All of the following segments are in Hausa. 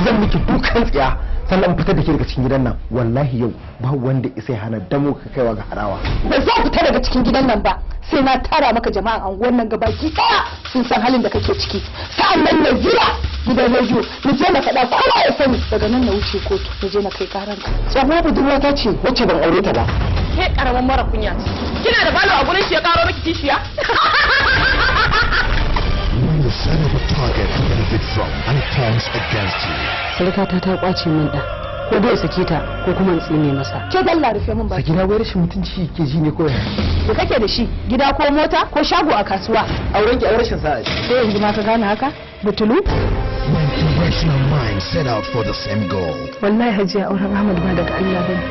zan miki dukan tsiya sannan fitar da ke daga cikin gidan nan. Wallahi yau ba wanda isai hana damo ka kaiwa ga harawa. Ba za ku fita daga cikin gidan nan ba sai na tara maka jama'an anguwan nan gabaki daya sun san halin da kake ciki. Sa'annan na zira gidan rediyo na je na faɗa kowa ya sani daga nan na wuce kotu na je na kai karanka. Tsohuwa budurwa ta ce wacce ban aure ta ba. Ke karamin mara kunya kina da balo a gurin shi ya karo miki kishiya. When you set up a target to benefit from and it turns against you. Sarkata ta kwace min da ko dai sake ta ko kuma in tsine masa. Ke dalla rufe min baki. Gida wai rashin mutunci ke ji ne koyi. Da kake da shi gida ko mota ko shago a kasuwa. Auren ki auren shin sa'a. Sai yanzu ma ka gane haka? Butulu? When conventional minds set out for the same goal. Wallahi Hajiya auren Ahmad ba daga Allah bane.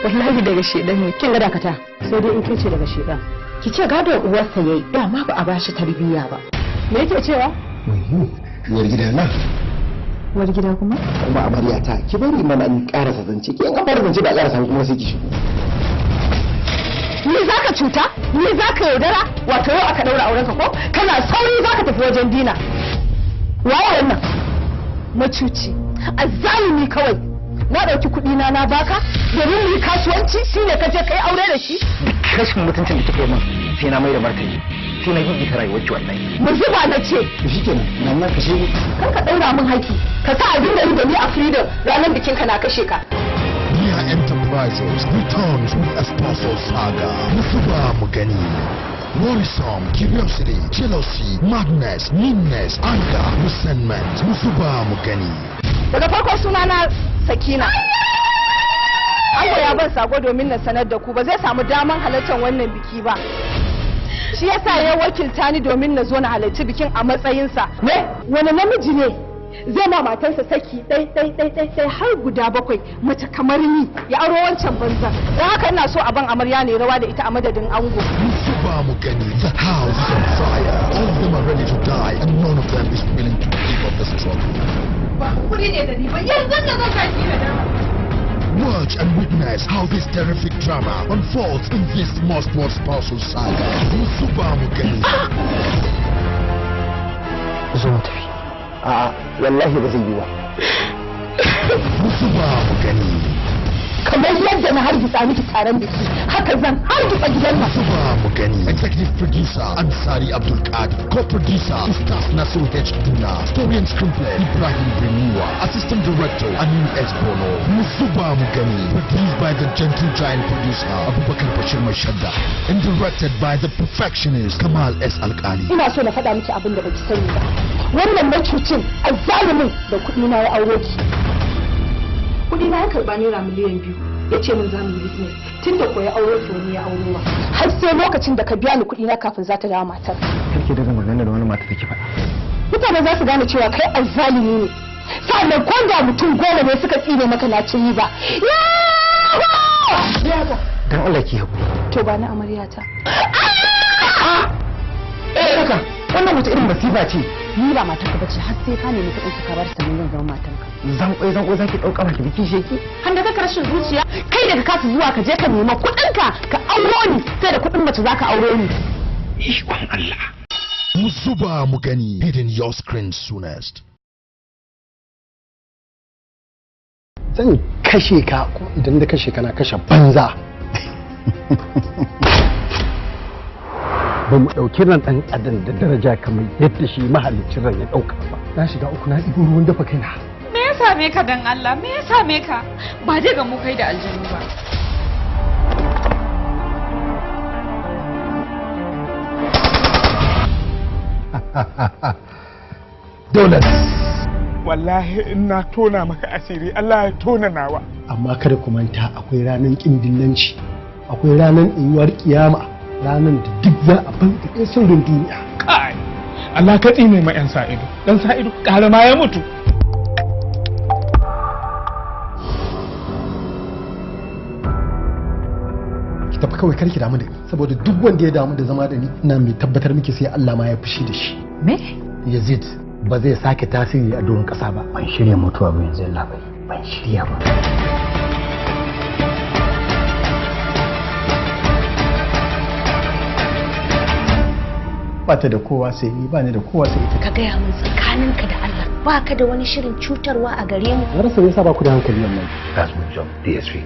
Wallahi daga shedan ne. Kin ga dakata sai dai in kace daga shedan. Ki ce gadon uwarsa yayi dama ba a bashi tarbiyya ba. Me yake cewa? Uwar gida na. Uwar gida kuma? Kuma amarya ta ki bari mana in karasa zance ki in ka fara zance ba karasa kuma sai ki shigo. Ni zaka cuta? Ni zaka yaudara? Wato yau aka daura aurenka ko? Kana sauri zaka tafi wajen dina. Waye wannan? Macuci. Azzalimi kawai. Na dauki kuɗi na baka domin mu yi kasuwanci shine ka je kai aure da shi. Rashin mutuncin da kike min sai na mai da martani. Sai na gidi ta rayuwar ki wallahi. Mu zuba na ce. Shikenan nan na kashe ni. Kar ka daura min haƙi. Ka sa abin da ni a freedom ranar bikin ka na kashe ka. Rariya Enterprises returns with a sponsor saga. Musuba Mugani. Worrisome, curiosity, jealousy, madness, meanness, anger, resentment. Musuba Mugani. Daga farko suna na Sakina. Ango ya ban sako domin na sanar da ku ba zai samu daman halartar wannan biki ba. Shi yasa ya wakilta ni domin na zo na halarci bikin a matsayinsa. Ne? Wani namiji ne zai ma matarsa saki ɗai har guda 7 mace kamar ni ya aro wancan banza. Don haka ina so a ban amarya ne rawa da ita a madadin ango. Musuba Mugani, the house is on fire. All of them are ready to die and none of them is willing to give up the struggle. Ba kuri ne da ni ba yanzu da zan kaji da dama. Watch and witness how this terrific drama unfolds in this must-watch spousal saga. Musuba Mugani. Zo mu tafi. A'a wallahi ba zai yi ba. Musuba Mugani. Kamar yadda na hargitsa miki taron biki haka zan hargitsa gidan nan. Musuba Mugani. Executive producer Ansari Abdul Qadir. Co-producer Ustaz Nasir H. Duna. Story and screenplay Ibrahim Renua. Assistant director Amin S. Bono. Musuba Mugani. Produced by the gentle giant producer Abubakar Bashir Mashadda. And directed by the perfectionist Kamal S. Alkali. Ina so na faɗa miki abin da baki sani ba. Wannan macucin azzalimin da kuɗi na ya aure ki. Kuɗi na ya karɓa naira miliyan 2 ya ce min za mu yi business tun da koya aure ki wani ya aurewa har sai lokacin da ka biya ni kuɗi na kafin za ta dawo matar. Kake daga magana da wani mata take faɗa. Mutane za su gane cewa kai azzalimi ne. Sannan ko da mutum 10 ne suka tsine maka na ci ba. Yawa! Dan Allah ki haƙuri. To ba na amaryata. Haka wannan wata irin masifa ce. Ni ba matarka bace har sai ka nemi kuɗin ka bar sannan zan zama matarka. Zanko zaki ɗauka maki biki sheki. Har da kaka rashin zuciya kai daga kasu zuwa ka je ka nema kuɗinka ka auro ni sai da kuɗin mace zaka auro ni. Ikon Allah. Musuba Mugani. Hitting your screen soonest. Zan kashe ka ko idan da kashe kana kashe banza. Ba mu ɗauki ran ɗan adam da daraja kamar yadda shi mahalicin ran ya ɗauka ba. Na shiga uku na ɗigo ruwan dafa kaina. Me ya same ka dan Allah? Me ya same ka? Ba dai ga mu kai da aljanu ba. Dole. Wallahi in na tona maka asiri Allah ya tona nawa. Amma kada ku manta akwai ranar ƙin dillanci, akwai ranar tsayuwar kiyama, ranar da duk za a banta sirrin duniya. Kai Allah ka tsine ma yan sa'ido. Dan sa'ido ƙara ma ya mutu. Ki tafi kawai karki damu da ni saboda duk wanda ya damu da zama da ni ina mai tabbatar miki sai Allah ma ya fushi da shi. Me? Yazid ba zai sake tasiri a doron ƙasa ba. Ban shirya mutuwa ba yanzu Allah bai. Ban shirya ba. Ba ta da kowa sai ni, ba ni da kowa sai ita. Ka gaya min tsakaninka da Allah baka da wani shirin cutarwa a gare mu. Na rasa me yasa ba ku da hankali wannan. That's my job, DSP.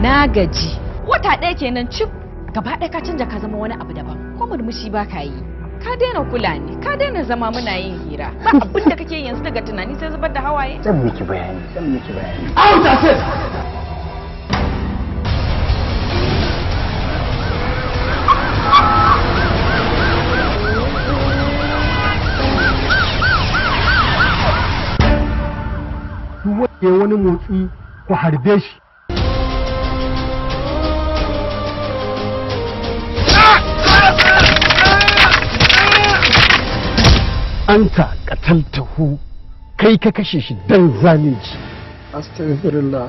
Na gaji. Wata ɗaya kenan cif gaba ɗaya ka canja ka zama wani abu daban. Ko murmushi ba ka yi. Ka daina kula ne, ka daina zama muna yin hira. Ba abin da kake yanzu daga tunani sai zubar da hawaye. Zan miki bayani. Out of it! Duk wanda ya wani motsi ku harbe shi. Anta qataltahu, kai ka kashe shi dan zalunci. Astaghfirullah.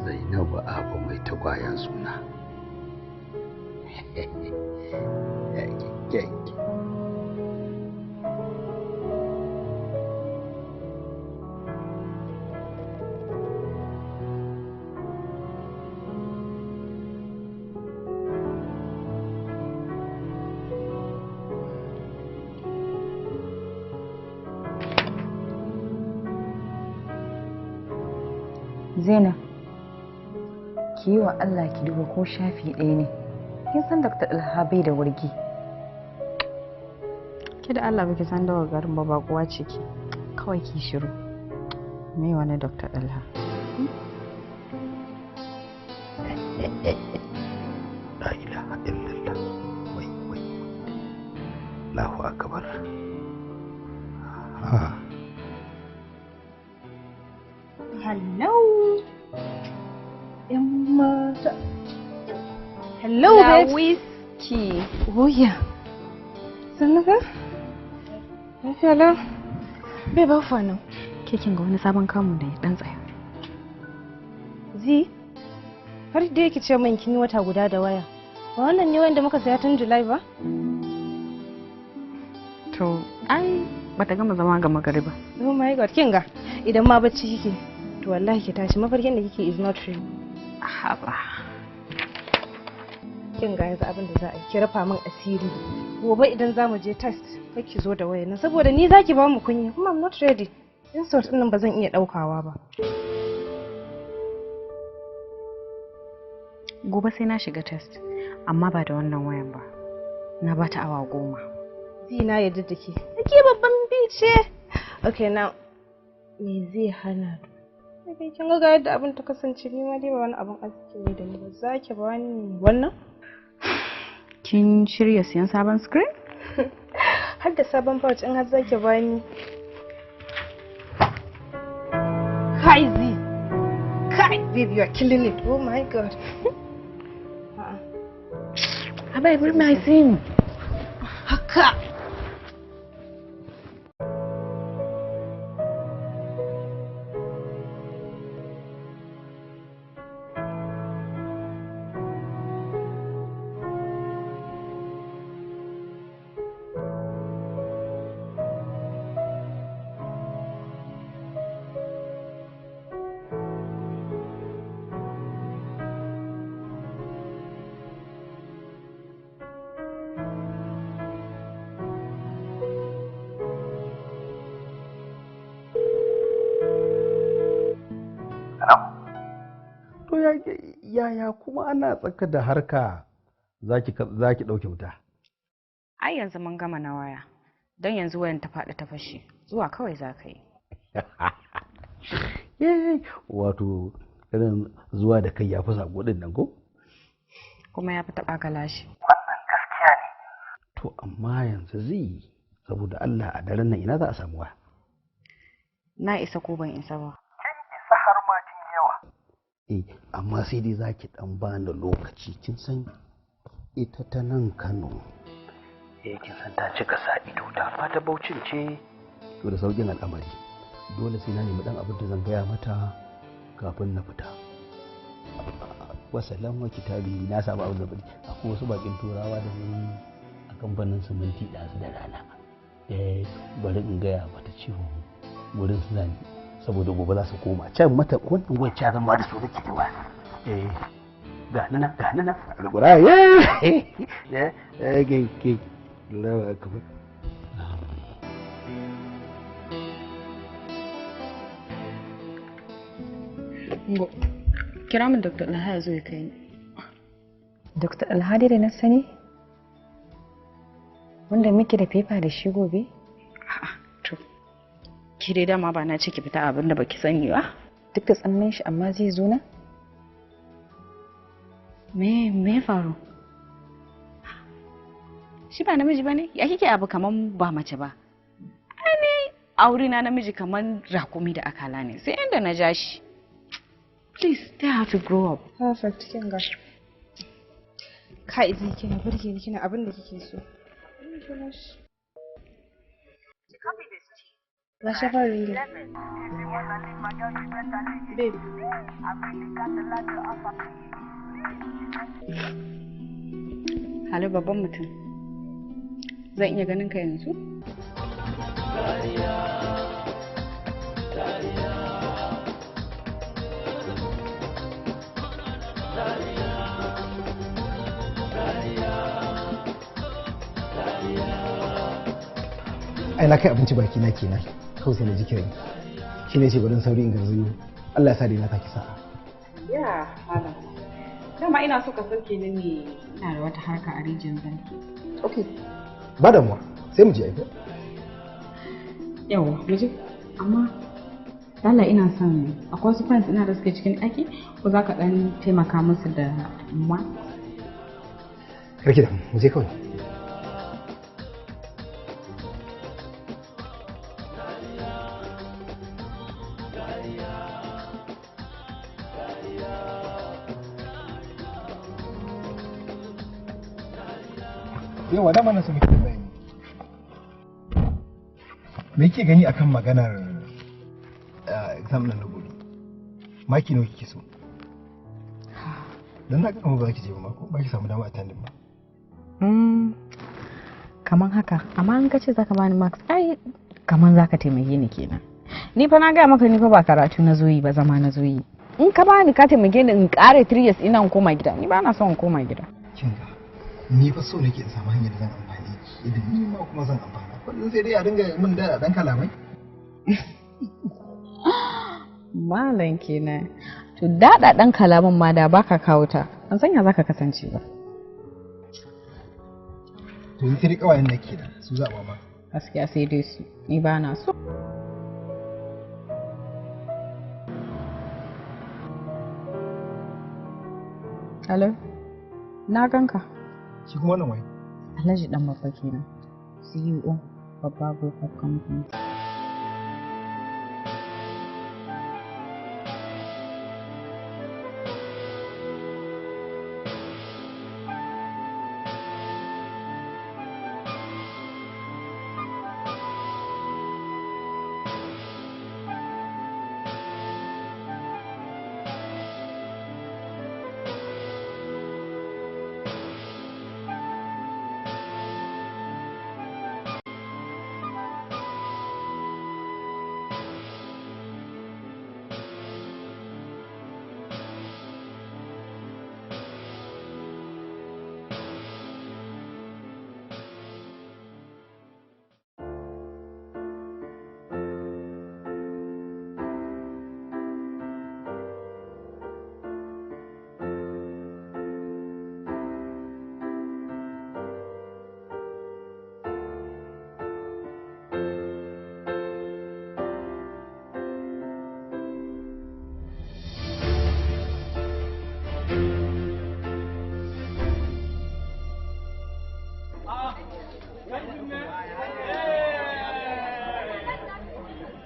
Zainabu abu mai tagwayen suna. Zainab, ki yi wa Allah ki duba ko shafi ɗaya ne. Kin san Dr. Dalha bai da wurgi. Ki da Allah baki san dawa garin ba bakuwa ce ki. Kawai ki shiru. Me wani Dr. Dalha? La ilaha illallah. Wai wai. Allahu akbar. Hello. Yan mata. Hello, babe. Whiskey. Oh, yeah. Sannu ka? Lafiya lau? Bai ba fa nan. Ke kin ga wani sabon kamun da ya dan tsaya. Zi? Har da yake ce min kin yi wata guda da waya. Ba wannan ne wanda muka saya tun July ba? To, ai bata gama zama ga magariba. Oh my god, kin ga idan ma bacci kike to wallahi ki tashi mafarkin da kike is not real. Haba. Kin ga yanzu abin da za a ki rafa min asiri. Gobe idan za mu je test kai ki zo da wayar nan saboda ni zaki ba mu kunya kuma I'm not ready. Insult din nan ba zan iya daukawa ba. Gobe sai na shiga test, amma ba da wannan wayan ba. Na ba ta awa 10. Zina yadda da ke. Ke babban bice. Okay, now me zai hana? Kai kin ga yadda abin ta kasance ni ma dai ba wani abin arziki ne da ni ba. Zaki ba ni wannan? Kin shirya siyan sabon screen? Har da sabon pouch in har zaki ba ni. Kai Zi. Kai baby, you are killing it. Oh my god. Abai, bring my sim. Haka. Yaya kuma ana tsaka da harka zaki ɗauke wuta? Ai yanzu mun gama na waya. Don yanzu wayan ta faɗi ta fashe. Zuwa kawai za ka yi. Wato irin zuwa da kai ya fi sako ɗin nan ko? Kuma ya fi taɓa galashi. Wannan gaskiya ne. To amma yanzu zai saboda Allah a daren nan ina za a samu waya? Na isa ko ban isa ba. Amma sai dai za ki ɗan bani lokaci kin san ita ta nan Kano kin san ta cika sa ido ta fata Bauchin ce to da sauƙin al'amari dole sai na nemi ɗan abin da zan gaya mata kafin na fita. Wasalam wa kitabi na samu abin da bari akwai wasu bakin turawa da ne a kamfanin siminti ɗazu da rana bari in gaya mata cewa wurin su zani saboda gobe za su koma can mata wannan wacce zan ba da su rike da wani ga nana alƙura ke lawa kamar Kira min Dr. Alhaya zo ya kai ni. Dr. Alhadi da na sani? Wanda muke da fefa da shi gobe? To, ki dai dama ba na ce ki fita abin da baki sani ba. Duk da tsannin shi amma zai zo na? Me faru? Shi ba namiji ba ne? Ya kike abu kaman ba mace ba? Ai aure na namiji kaman rakumi da akala ne. Sai inda na ja shi. Please, they have to grow up. Perfect, kin ga. Kai zai kina burge ni kina abin da kike so. La chauffeur ringe. Babe. Halo babban mutum. Zan iya ganin ka yanzu? Ai na kai abinci baki na kenan kawai sai na ji kiran shi ne ce gudun sauri in garzayo Allah ya sa dai na taki sa'a. Ya malam dama ina so ka sauke ni ne ina da wata harka a rijiyar banki. Okay ba damuwa sai mu je aiki. Yawa mu je amma Allah ina son akwai wasu fans ina da suke cikin ɗaki ko za ka ɗan taimaka musu da ma? Karki da mu je kawai. Yawa da mana su muke bayani. Me yake gani akan maganar exam na gobe? Maki nawa kike so? Dan haka kuma ba ki je ba ko ba ki samu dama a tandin ba. Kaman haka, amma in ka ce zaka bani marks ai kaman zaka taimake ni kenan. Ni fa na ga maka ni fa ba karatu na zoyi ba zama na zoyi. In ka bani ka taimake ni in kare 3 years ina in koma gida. Ni ba na son in koma gida. Kin ga ni fa so nake in samu hanyar zan amfani idan ni ma kuma zan amfana. Kullum sai dai a dinga min da dan kalamai. Malam kenan. To dada dan kalaman ma da baka kawo ta. An sanya zaka kasance ba. To ni sai kawayen nake da su zaba ma. Gaskiya sai dai su. Ni ba na so. Hello. Na ganka. Shi kuma wannan wai. Alhaji dan babba kenan. CEO babba group of company.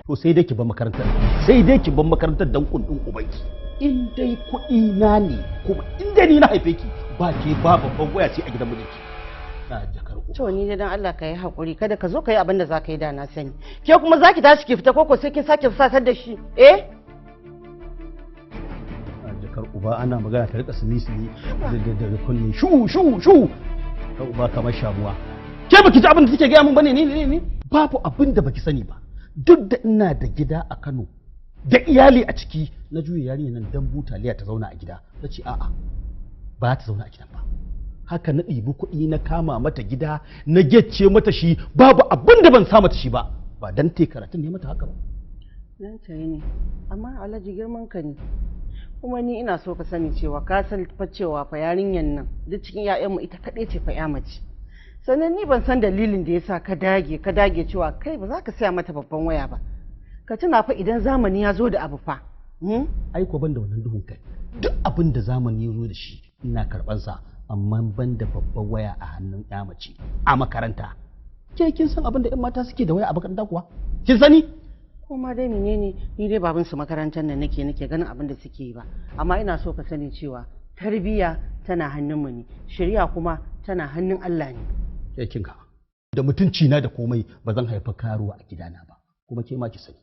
To sai dai ki bar makarantar, sai dai ki bar makarantar dan kundin ubanki. In dai kuɗi na ne kuma in dai ni na haife ki ba ke ba babban waya ce a gidan mijinki. Na jakar uba. To ni dan Allah ka yi hakuri kada ka zo ka yi abin da za ka yi da na sani. Ke kuma za ki tashi ki fita koko sai kin sake fusatar da shi. Eh? Na jakar uba ana magana ta rika sumi da kunni shu shu shu. Ka uba kamar shamuwa. Ke baki ji abin da take gaya min bane ne? Babu abin da baki sani ba. Duk da ina da gida a Kano da iyali a ciki na juya yarinya nan dan butaliya ta zauna a gida na ce a'a ba ta zauna a gidan ba haka na ɗibi kuɗi na kama mata gida na gecce mata shi babu abin da ban sa mata shi ba dan te karatun ne mata haka ba nan tare ne amma Alhaji girman ka ne kuma ni ina so ka sani cewa ka san fa cewa fa yarinyan nan duk cikin 'ya'yanmu ita kaɗai ce fa 'ya mace sannan ni ban san dalilin da yasa ka dage cewa kai ba za ka saya mata babban waya ba ka tuna fa idan zamani ya zo da abu fa ai ko ban da wannan duhun kai duk abin da zamani ya zo da shi ina karban sa amma ban da babban waya a hannun ya mace a makaranta ke kin san abin da ƴan mata suke da waya a makaranta kuwa kin sani ko ma dai menene ni dai baban su makarantar nan nake ganin abin da suke yi ba amma ina so ka sani cewa tarbiyya tana hannun mu ne shari'a kuma tana hannun Allah ne kinka da mutunci na da komai ba zan haifa karuwa a gidana ba kuma ke ma ki sani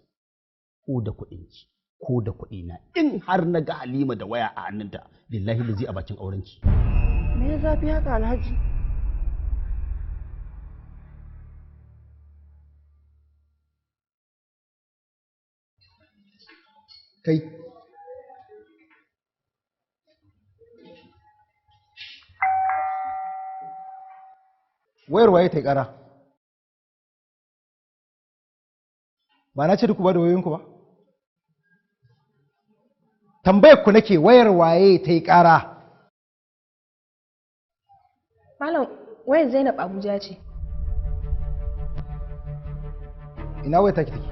ko da kuɗinki ko da kuɗina in har na ga Halima da waya a hannunta billahi da zai a bakin aurenki me ya zafi haka Alhaji kai wayar waye ta kara ba na ce duk ba da wayoyinku ba tambayar ku nake wayar waye ta yi kara Malam wayar Zainab Abuja ce ina wayar take take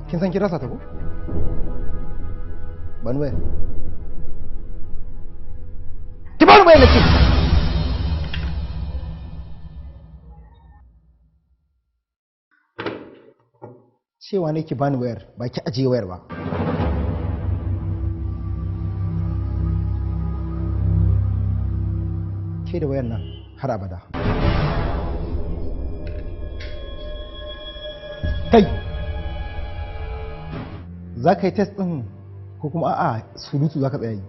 kin san kin rasa ta ko? Ban waya. Ki ban waya nake. Cewa ne ki bani wayar ba ki ajiye wayar ba. Ke da wayar nan har abada. Kai! Za ka yi test ɗin ko kuma a'a surutu za ka tsaya yi?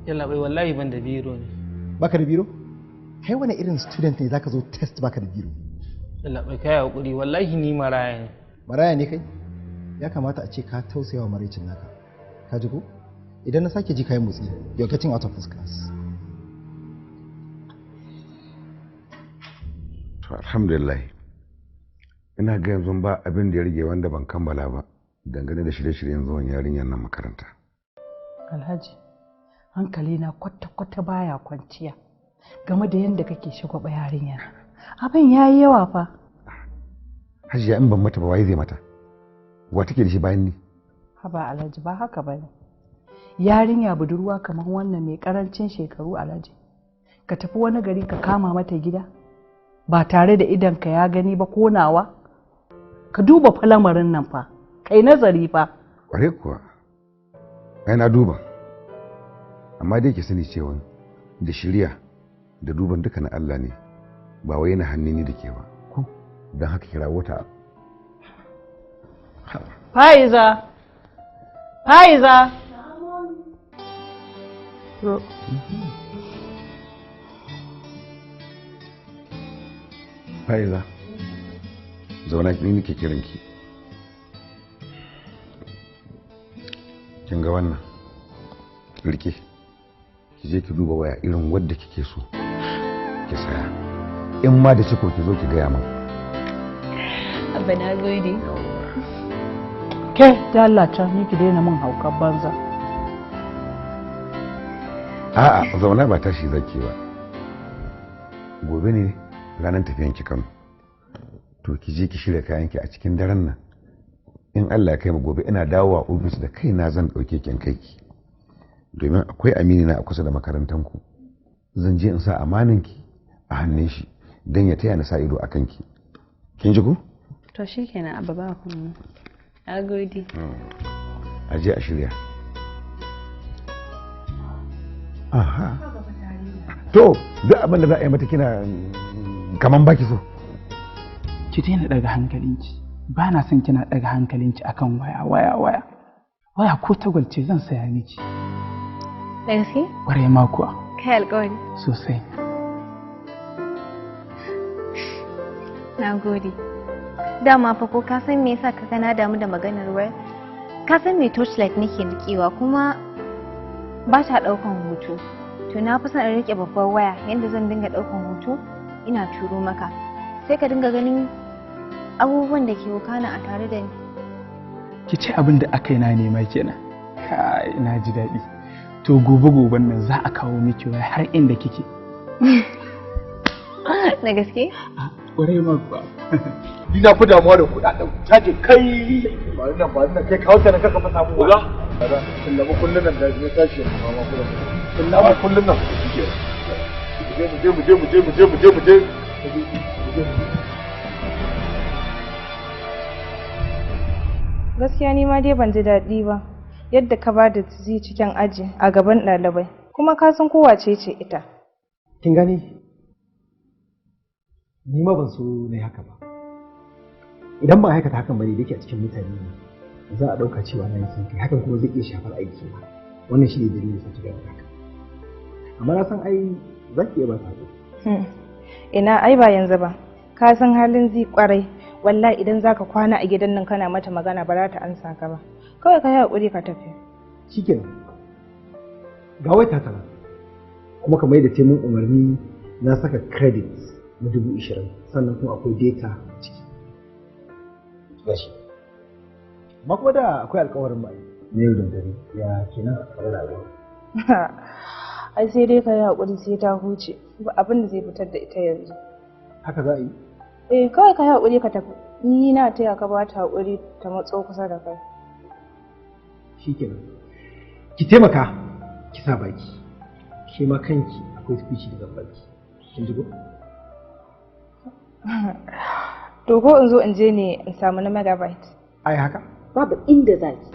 Yalla bai wallahi ban da biro ne. Baka da biro? Kai wani irin student ne za ka zo test baka da biro? Yalla bai kai hakuri wallahi ni maraya ne. Maraya ne kai? Ya kamata a ce ka tausaya wa maraicin naka. Ka ji ko? Idan na sake ji kayan motsi, you're getting out of this class. To alhamdulillah. Ina ga yanzu ba abin da ya rage wanda ban kammala ba dangane da shirye-shiryen zuwan yarinyar nan makaranta. Alhaji, hankali na kwata-kwata baya kwanciya game da yadda kake shagwaba yarinyar. Abin ya yi yawa fa. Hajiya in ban mata ba waye zai mata? Wa take da shi bayan ni? Haba Alhaji ba haka bane. Yarinya budurwa kamar wannan mai karancin shekaru Alhaji. Ka tafi wani gari ka kama mata gida ba tare da idanka ya gani ba ko nawa? Ka duba fa lamarin nan fa. Kai nazari fa. Kware kuwa. Ai na duba. Amma dai ke sani cewa da shirya da duban duka na Allah ne ba wai na hannun ni da ke ba. Don haka kira wata. Faiza! Faiza! Faiza, zauna ni nake kiranki. Kin ga wannan? Rike. Ki je ki duba waya irin wadda kike so. Ki saya. In ma da ciko ki zo ki gaya min. Abba na gode. Ke da Allah ta ni ki daina min haukan banza. A'a zauna ba tashi zaki ba. Gobe ne ranar tafiyan ki Kano. To ki je ki shirya kayanki a cikin daren nan. In Allah ya kai mu gobe ina dawowa ofis da kaina zan dauke kin kai ki. Domin akwai amini na a kusa da makarantan ku. Zan je in sa amaninki a hannun shi dan ya taya na sa ido akan ki. Kin ji ko? To shikenan Abba ba ku. Na gode. A je a shirya. Aha. To duk abin da za a yi mata kina kaman baki so. Ki daina daga hankalinki. Ba na son kina daga hankalinki akan waya. Waya ko tagwalce zan saya miki. Da gaske? Ƙwarai ma kuwa. Kai alƙawari. Sosai. Na gode. Dama fa ko ka san me yasa ka na damu da maganar waya? Ka san me torchlight nake rikewa kuma ba ta daukan hoto. To na fi son in rike babbar waya yanda zan dinga daukan hoto ina turo maka. Sai ka dinga ganin abubuwan da ke wakana a tare da ni. Ki ce abin da aka yi na nema kenan. Kai na ji daɗi. To gobe nan za a kawo miki waya har inda kike. Na gaske? Ƙwarai ma kuwa. Ni na fi damuwa da kuɗaɗen caje kai. Ba nan kai kawo ta na kaka fasa mu. Uga. Kullum kullun nan da ya tashi ma ma kullum kullun nan. Mu je. Gaskiya ni ma dai ban ji daɗi ba yadda ka ba da zi cikin aji a gaban ɗalibai kuma ka san kowace ce ita. Kin gani? Ni ma ban so na yi haka ba. Idan ban aikata hakan bane da yake a cikin mutane ne za a ɗauka cewa na yi son kai hakan kuma zai iya shafar aiki na. Wannan shi ne dalilin sa ki gani haka. Amma na san ai za ki iya ba ta Ina ai ba yanzu ba. Ka san halin zai kwarai. Wallahi idan zaka kwana a gidan nan kana mata magana ba za ta ansa ka ba. Kawai ka yi hakuri ka tafi. Shikenan. Ga wai tana. Kuma kamar yadda ta mun umarni na saka credit na 20,000 sannan kuma akwai data a ciki. Gashi. Amma kuma da akwai alƙawarin ba ne yau da dare ya kenan a tsare rayuwa. Ai sai dai ka yi hakuri sai ta huce. Ba abin da zai fitar da ita yanzu. Haka za a yi? Kawai ka yi hakuri ka tafi. ni na taya ka ba ta haƙuri ta matso kusa da kai. Shikenan. Ki taimaka ki sa baki. Ke ma kanki akwai speech daga baki. Kin ji ko? To ko in zo in je ne in samu na megabyte. Ai haka? Babu inda zaki.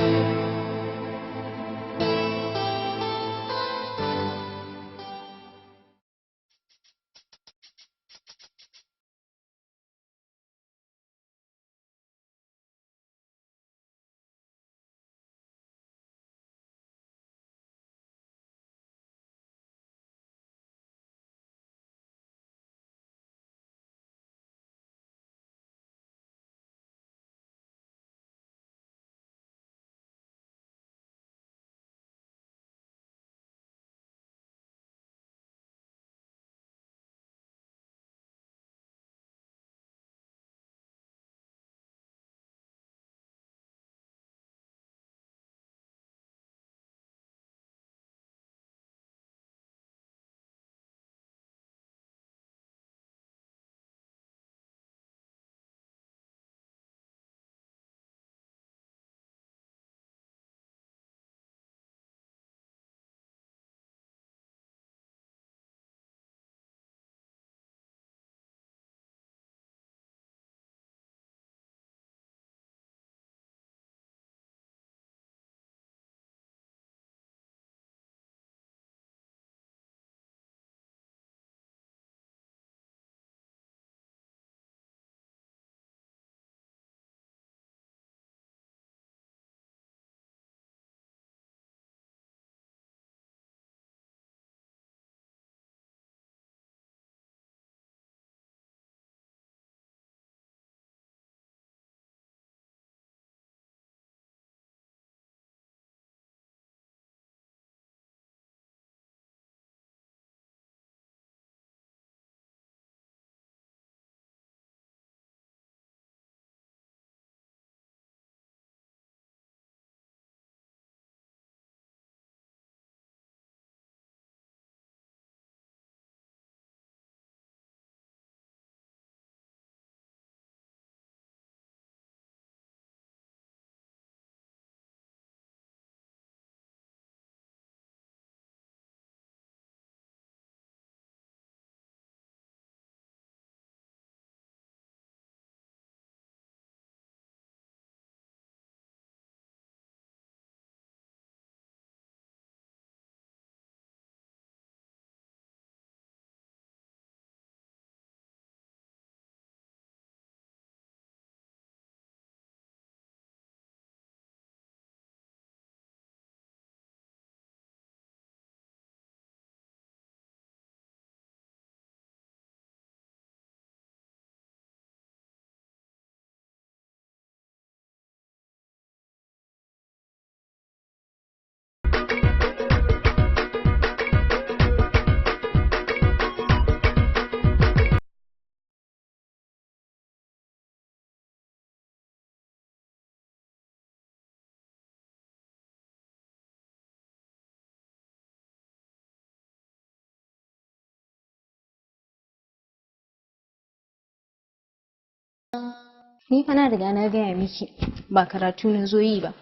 Ni fa na riga na gaya miki ba karatu na zo yi ba.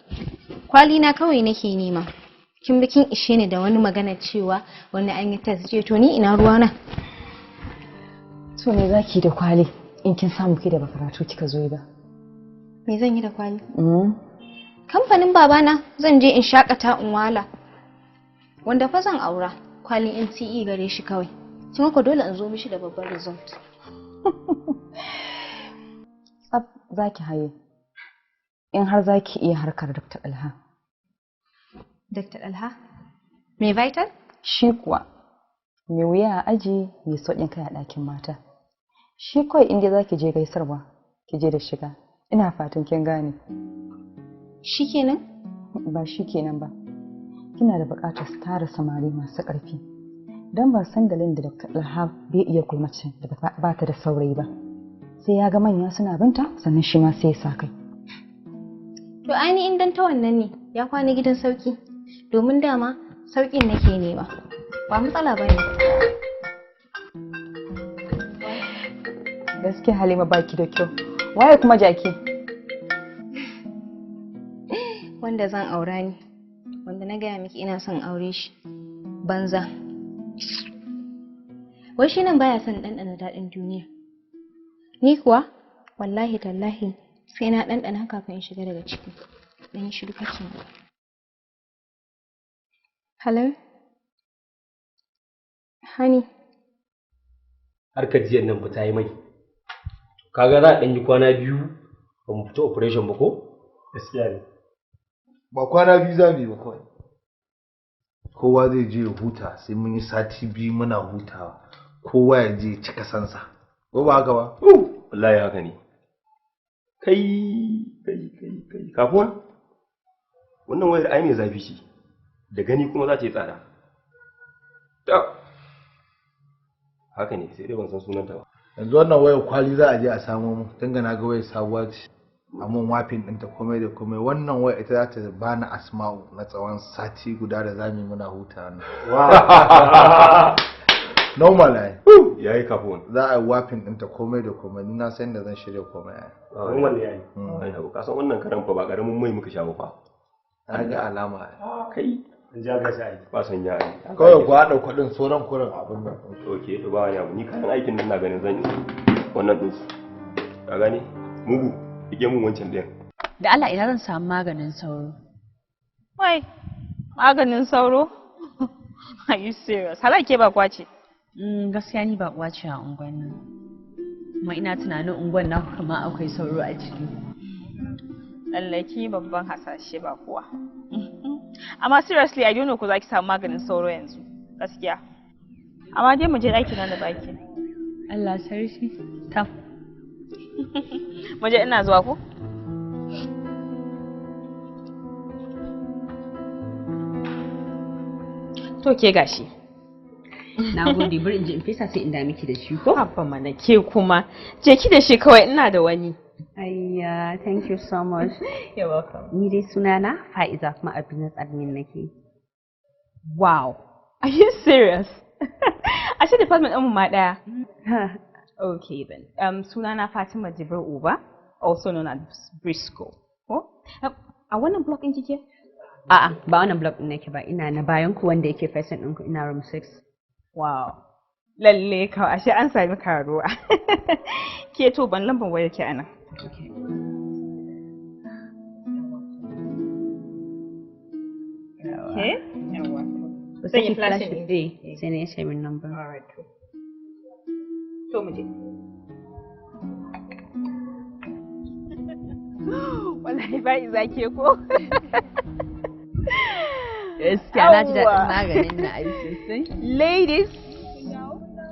Kwali na kawai nake nema. Kin bikin ishe ni da wani magana cewa wani an yi test ce to ni ina ruwa na. To me zaki da kwali in kin samu ki da ba karatu kika zo yi ba? Me zan yi da kwali? Kamfanin babana zan je in shakata in wala. Wanda fa zan aura kwalin NCE gare shi kawai. Kin ko dole in zo mishi da babban result. Tsab zaki haye. In har zaki iya harkar Dr. Alha. Dr. Alha? Me vital? Shi kuwa. Me wuya a aji mai sauƙin kai a ɗakin mata. Shi kawai inda zaki je gaisarwa, ki je da shiga. Ina fatan kin gane. Shikenan? Ba shikenan ba. Kina da buƙatar su tara samari masu ƙarfi. Don ba san dalilin da Dr. Alha bai iya kulmacin da ba ta da saurayi ba. Sai ya ga manya suna binta sannan shi ma sai ya sa kai. To ainihin dan ta wannan ne ya kwana gidan sauki. Domin dama saukin nake nema. Ba matsala ba ne. Gaskiya Halima baki da kyau. Waye kuma jaki? Wanda zan aura ni. Wanda na gaya miki ina son aure shi. Banza. Wai shi nan baya son ɗanɗana daɗin duniya. Ni kuwa wallahi tallahi sai na ɗanɗana kafin in shiga daga ciki. Dan shiru kake. Hello? Honey. Harkar jiyan nan ba ta yi mai. Kaga za a ɗan yi kwana biyu ba mu fita operation ba ko? Gaskiya ne. Ba kwana biyu za mu yi ba kawai. Kowa zai je ya huta sai mun yi sati biyu muna hutawa. Kowa ya je cika sansa. Ko ba haka ba? Wallahi haka ne. Kai. Kafuwa? Wannan wayar ai mai zafi ce. Da gani kuma za ta yi tsada. Haka ne, sai dai ban san sunanta ba. Yanzu wannan wayar kwali za a je a samo mu. Tun ga na ga wayar sabuwa ce. Amun wafin ɗinta komai da komai. Wannan wayar ita za ta bani asma'u na tsawon sati guda da za mu yi muna huta nan. Normal ai. Yayi kafuwan. Za a yi wafin ɗinta komai da komai. Ni na san da zan shirya komai ai. Wannan yayi. Ka san wannan karan fa ba karamin mai muka sha ba fa. Na ga alama ai. Kai. An ja ga sai. Ba san ya ai. Kawai ku haɗa kuɗin sauran kurin abin nan. Okay, to ba wani abu. Ni kayan aikin nan na ganin zan yi wannan din. Ka gane? Mugu. Ike mun wancan ɗayan. Da Allah ina zan samu maganin sauro. Wai, maganin sauro? Are you serious? Hala ke ba kwace? Gaskiya ni ba kwace a unguwan nan. Kuma ina tunanin unguwan na kuma akwai sauro a ciki. Lallaki babban hasashe ba kuwa. Amma seriously, I don't know ko za ki samu maganin sauro yanzu. Gaskiya. Amma dai mu je ɗaki nan da baki. Allah sarki. Ta. Mu je ina zuwa ko? To ke gashi. Na gode, bari in je in fesa sai in da miki da shi ko? Haba mana ke kuma. Je ki da shi kawai ina da wani. Ayya, thank you so much. You're welcome. Ni dai sunana Fa'iza kuma a business admin nake. Wow. Are you serious? Ashe department ɗinmu ma ɗaya. Okay then. Sunana Fatima Jibril Uba, also known as Briscoe. Oh? A wannan block ɗin kike? A'a, ba wannan block ɗin nake ba. Ina na bayan ku wanda yake facing ɗinku ina room 6. Wow. Lalle ka ashe an sami karuwa. Ke to ban lambar wayar ki anan. Okay. Okay? Yawa. Sai ki flash it. Sai ne sai min number. All right. To mu je. Wallahi ba iza ke ko? Gaskiya na ji daɗin maganin na aiki sosai. Ladies,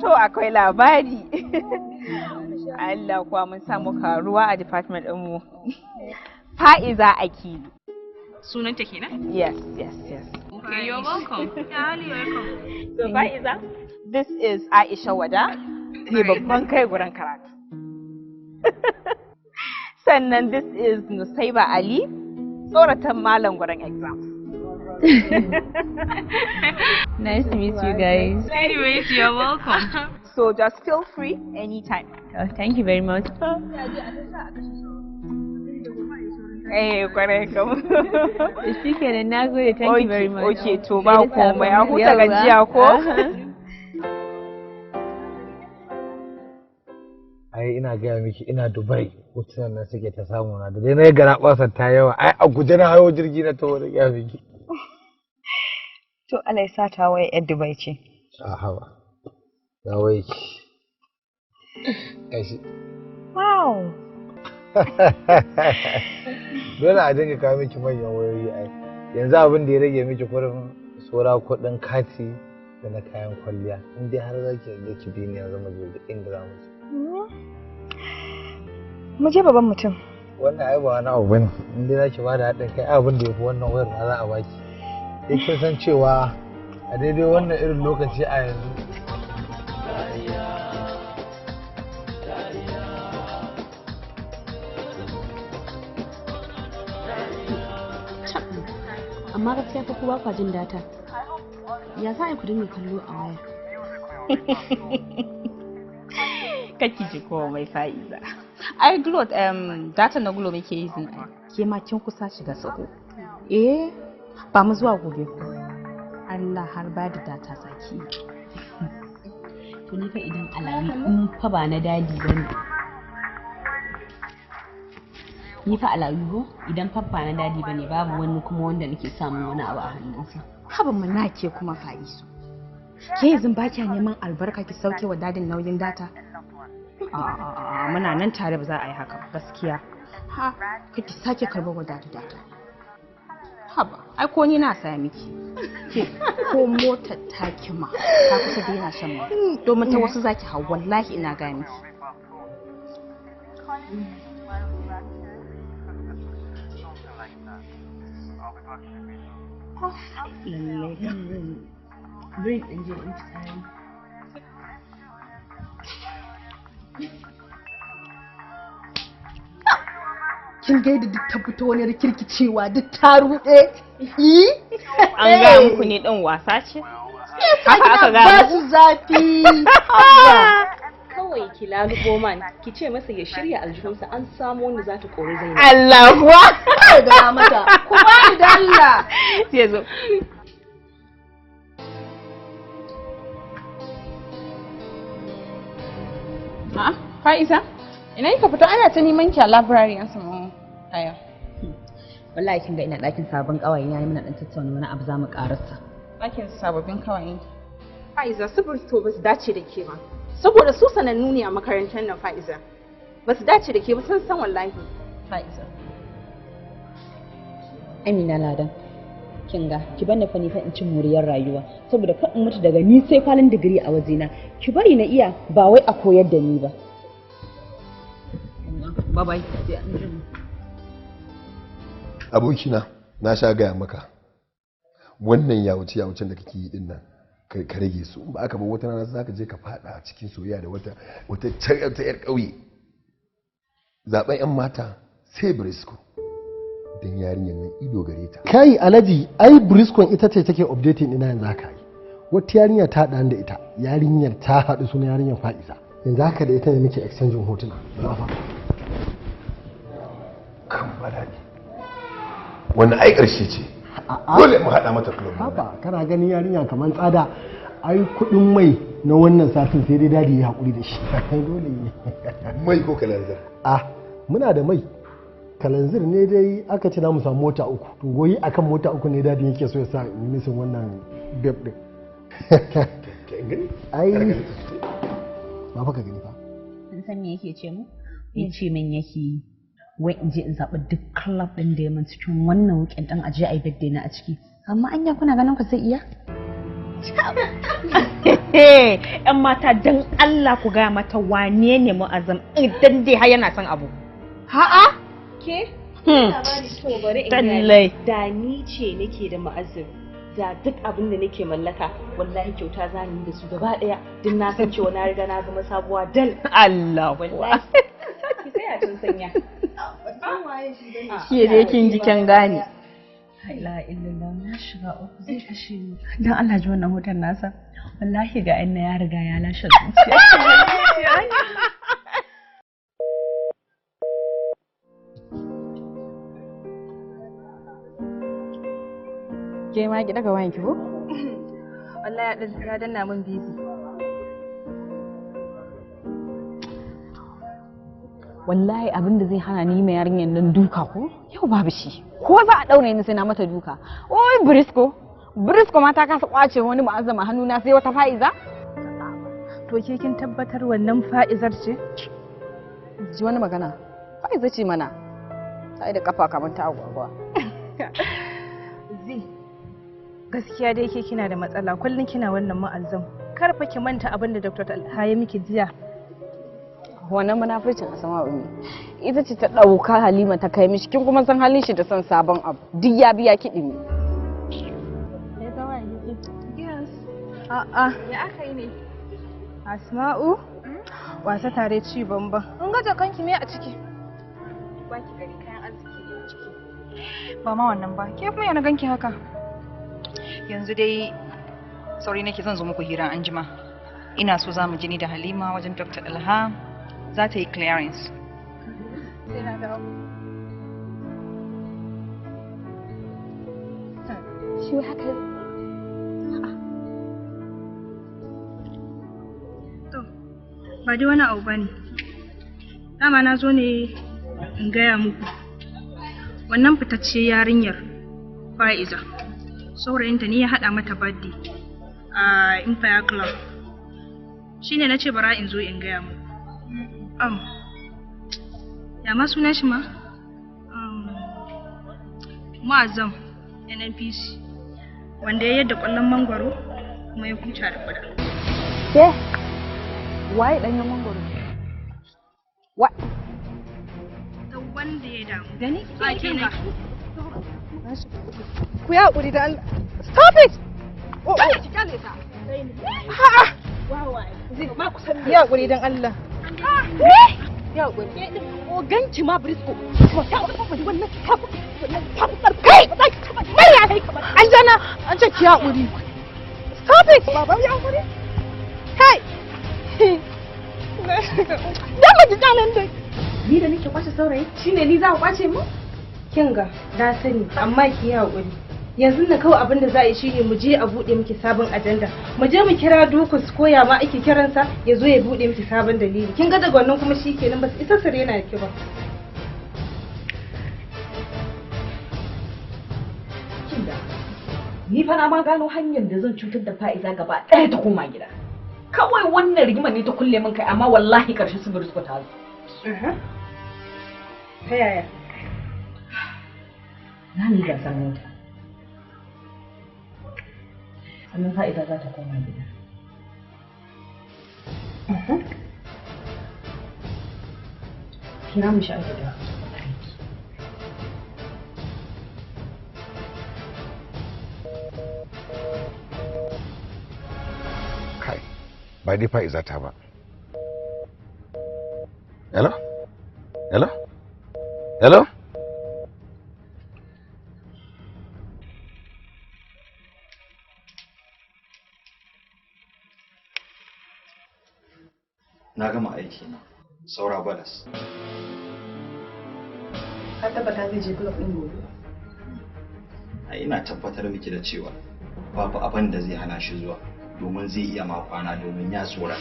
to akwai labari. Allah kuwa mun samu karuwa a department ɗinmu. Fa'iza Akilu. Sunanta kenan? Yes. Okay, you're welcome. Yeah, you're welcome. So Fa'iza, this is Aisha Wada. Ne babban kai gurin karatu. Sannan this is Nusaiba Ali, tsoratan malam gurin exam. Nice to meet you guys. Anyways, you're welcome. So just feel free anytime. Oh, thank you very much. Eh, kwarai kam. Shi kenan, na gode, thank you very much. Okay, to ba komai, a huta gajiya ko? Ai ina gaya miki ina Dubai hotunan nan suke ta samu na da dai na gara basar ta yawa ai a guje na hayo jirgi na tawo da gaya miki. To Allah ya sa ta waye yar Dubai ce. A hawa. Ya waye ki. Kashi. Wow. Dole a dinga kawo miki manyan wayoyi ai. Yanzu abin da ya rage miki kurin sora kuɗin kati da na kayan kwalliya. In dai har zaki yarda ki bi ni yanzu mu je duk inda za mu je. Mu je babban mutum. Wannan ai ba wani abu bane. In dai zaki bada haɗin kai abin da yafi wannan wayar na za a baki. Sai kin san cewa a daidai wannan irin lokaci a yanzu amma gaskiya fa kowa kwa jin data. Ya za a ku dinga kallo a waya? Kake ji komai Fa'iza. Ai Glo data na Glo muke yi zin ai. Ke ma kin kusa shiga sako. Ba mu zuwa gobe ko. Allah har ba da data saki. To ni fa idan alawi in fa ba na dadi bane. Ni fa alawi go idan fa ba na dadi bane babu wani kuma wanda nake samun wani abu a hannunsa. Haba mu nake kuma Fa'isu. Ke yanzu ba kya neman albarka ki sauke wa dadin nauyin data? Muna nan tare ba za a yi haka gaskiya. Ha, kake sake karɓar wa data. Haba, ai ko ni na saya miki. Ke ko motar takima ta kusa daina shan mai. Domin ta wasu zaki hau wallahi ina ga miki. Break and get into time. Kin ga yadda duk ta fito wani rikirkicewa duk ta ruɗe. An ga muku ne ɗin wasa ce? Haka aka ga ba su zafi. Kawai ki lalubo man ki ce masa ya shirya aljihunsa an samu wanda za ta kori Zainab. Allah kuwa. Da mata. Kuma ni da Allah. Sai zo. Faiza, ina yi ka fito ana ta neman ki a library an samu aya. Wallahi kin ga ina ɗakin sabon ƙawaye na muna ɗan tattauna wani abu za mu ƙarasa. Ɗakin sababbin ƙawaye. Faiza, to ba su dace da ke ba. Saboda su sanannu ne a makarantar nan Faiza. Ba su dace da ke ba san wallahi. Faiza. Amina Ladan, kin ga ki bani fa ni fa in ci muriyar rayuwa saboda fa in mutu daga ni sai kwalin digiri a wajena. Ki bari na iya ba wai a koyar da ni ba. Bye-bye. Abokina, na sha gaya maka wannan yawucen da kake yi din nan ka rage su ba aka ba wata rana za ka je ka fada cikin soyayya da wata yar ƙauye. Zaben yan mata sai Brisco don yarinyar nan ido gare ta. Kai Alhaji, ai Brisco ita ce take updating ina yanzu haka yi. Wata yarinya ta haɗa da ita, yarinyar ta haɗu suna yarinyar Fa'iza. Yanzu haka da ita ne muke exchanging hotuna. Kan bala'i. Wannan ai ƙarshe ce. Dole mu haɗa mata club. Haba, kana ganin yarinya kamar tsada. Ai kuɗin mai na wannan satin sai dai dadi ya haƙuri da shi. Dole ne. Mai ko kalanzir? Muna da mai. Kalanzir ne dai aka ce mu samu mota uku. To goyi akan mota uku ne dadi yake so ya sa nisan wannan beb din. Ai ba fa ka gani fa. Kun san me yake ce mu? Yace min yake wai in je in zaɓi duk club ɗin da ya man cikin wannan weekend ɗin aje a yi birthday na a ciki. Amma anya kuna ganin ku zai iya? Yan mata dan Allah ku gaya mata wane ne mu'azzam idan dai har yana son abu. Ha'a? Ke? Bari da ni ce nake da mu'azzam. Da duk abin da nake mallaka wallahi kyauta za ni da su gaba ɗaya. Duk na san cewa na riga na zama sabuwa dal. Allah wallahi. Ki tsaya tun sanya. Ke dai kin ji kin gane. La illallah na shiga uku zai kashe ni. Dan Allah ji wannan hoton nasa. Wallahi ga inna ya riga ya lashe zuciya. Ke ma ki daga wayan ki ko? Wallahi ya danna min busy. Wallahi abin da zai hana ni mai yarinyar nan duka ko yau babu shi ko za a daure ni sai na mata duka. Oi Brisco ma ta kasa kwace wani mu'azzama hannuna sai wata Fa'iza. To ke kin tabbatar wannan Fa'izar ce? Ji wani magana Fa'iza ce mana sai da kafa kamar ta agwagwa. Gaskiya dai ke kina da matsala kullum kina wannan mu'azzam. Kar fa ki manta abin da Dr. Talha ya miki jiya. Wannan munafurcin Asma'u ne ita ce ta ɗauka Halima ta kai mishi kin kuma san halin shi da son sabon abu duk ya biya kiɗi ne. A'a ya aka yi ne Asma'u wasa tare ci bamban in ga jakanki me a ciki ba ki gari kayan arziki ne a ciki ba ma wannan ba ke kuma yana ganki haka yanzu dai sauri nake zan zo muku hira anjima ina so za mu jini da Halima wajen Dr. Alha za ta yi clearance sai na dawo. Shi wai haka To, ba dai wani abu bane. Dama na zo ne in gaya muku. Wannan fitacce yarinyar Fa'iza. Saurayinta ne ya haɗa mata birthday a Empire Club. Shine na ce bara in zo in gaya muku. Ya ma sunan shi ma? Mu'azzam NNPC. Wanda ya yadda ƙwallon mangwaro kuma ya huta da kuda. Ke? Waye ɗanyen mangwaro? Wa? Da wanda ya damu. Gani? A kenan. Ku ya haƙuri da Allah. Stop it! Oh, oh. Ki kyale ta. A'a. Ma ku san ya haƙuri don Allah. Ya haƙuri. Oganki ma Brisco. Kuma ta faɗi wannan kai! Mariya kai kamar. Aljana, an ce ki haƙuri. Stop it! Baba ya haƙuri. Kai! Dan ba ki jalan dai. Ni da nake kwace saurayi shine ni za ku kwace mu? Kin ga na sani amma ki yi haƙuri. Yanzu na kawai abin da za a yi shine mu je a buɗe miki sabon ajanda. Mu je mu kira Dukus koya ma ake kiransa ya zo ya buɗe miki sabon dalili. Kin ga daga wannan kuma shikenan ba su isa sare yana da ki ba. Ni fa na ma gano hanyar da zan cutar da Fa'iza gaba ɗaya ta koma gida. Kawai wannan rigima ne ta kulle min kai amma wallahi karshen su bari ta zo. Ta yaya? Na ni ga san mota. Sannan Fa'iza za ta koma gida. Kira mu shi a gida. Ba dai Fa'iza ta ba. Hello? Hello? Hello? Na gama aiki na. Saura balas. Ka tabbata zai je club din gobe? Ina tabbatar miki da cewa babu abin da zai hana shi zuwa. Domin zai iya ma kwana domin ya tsora.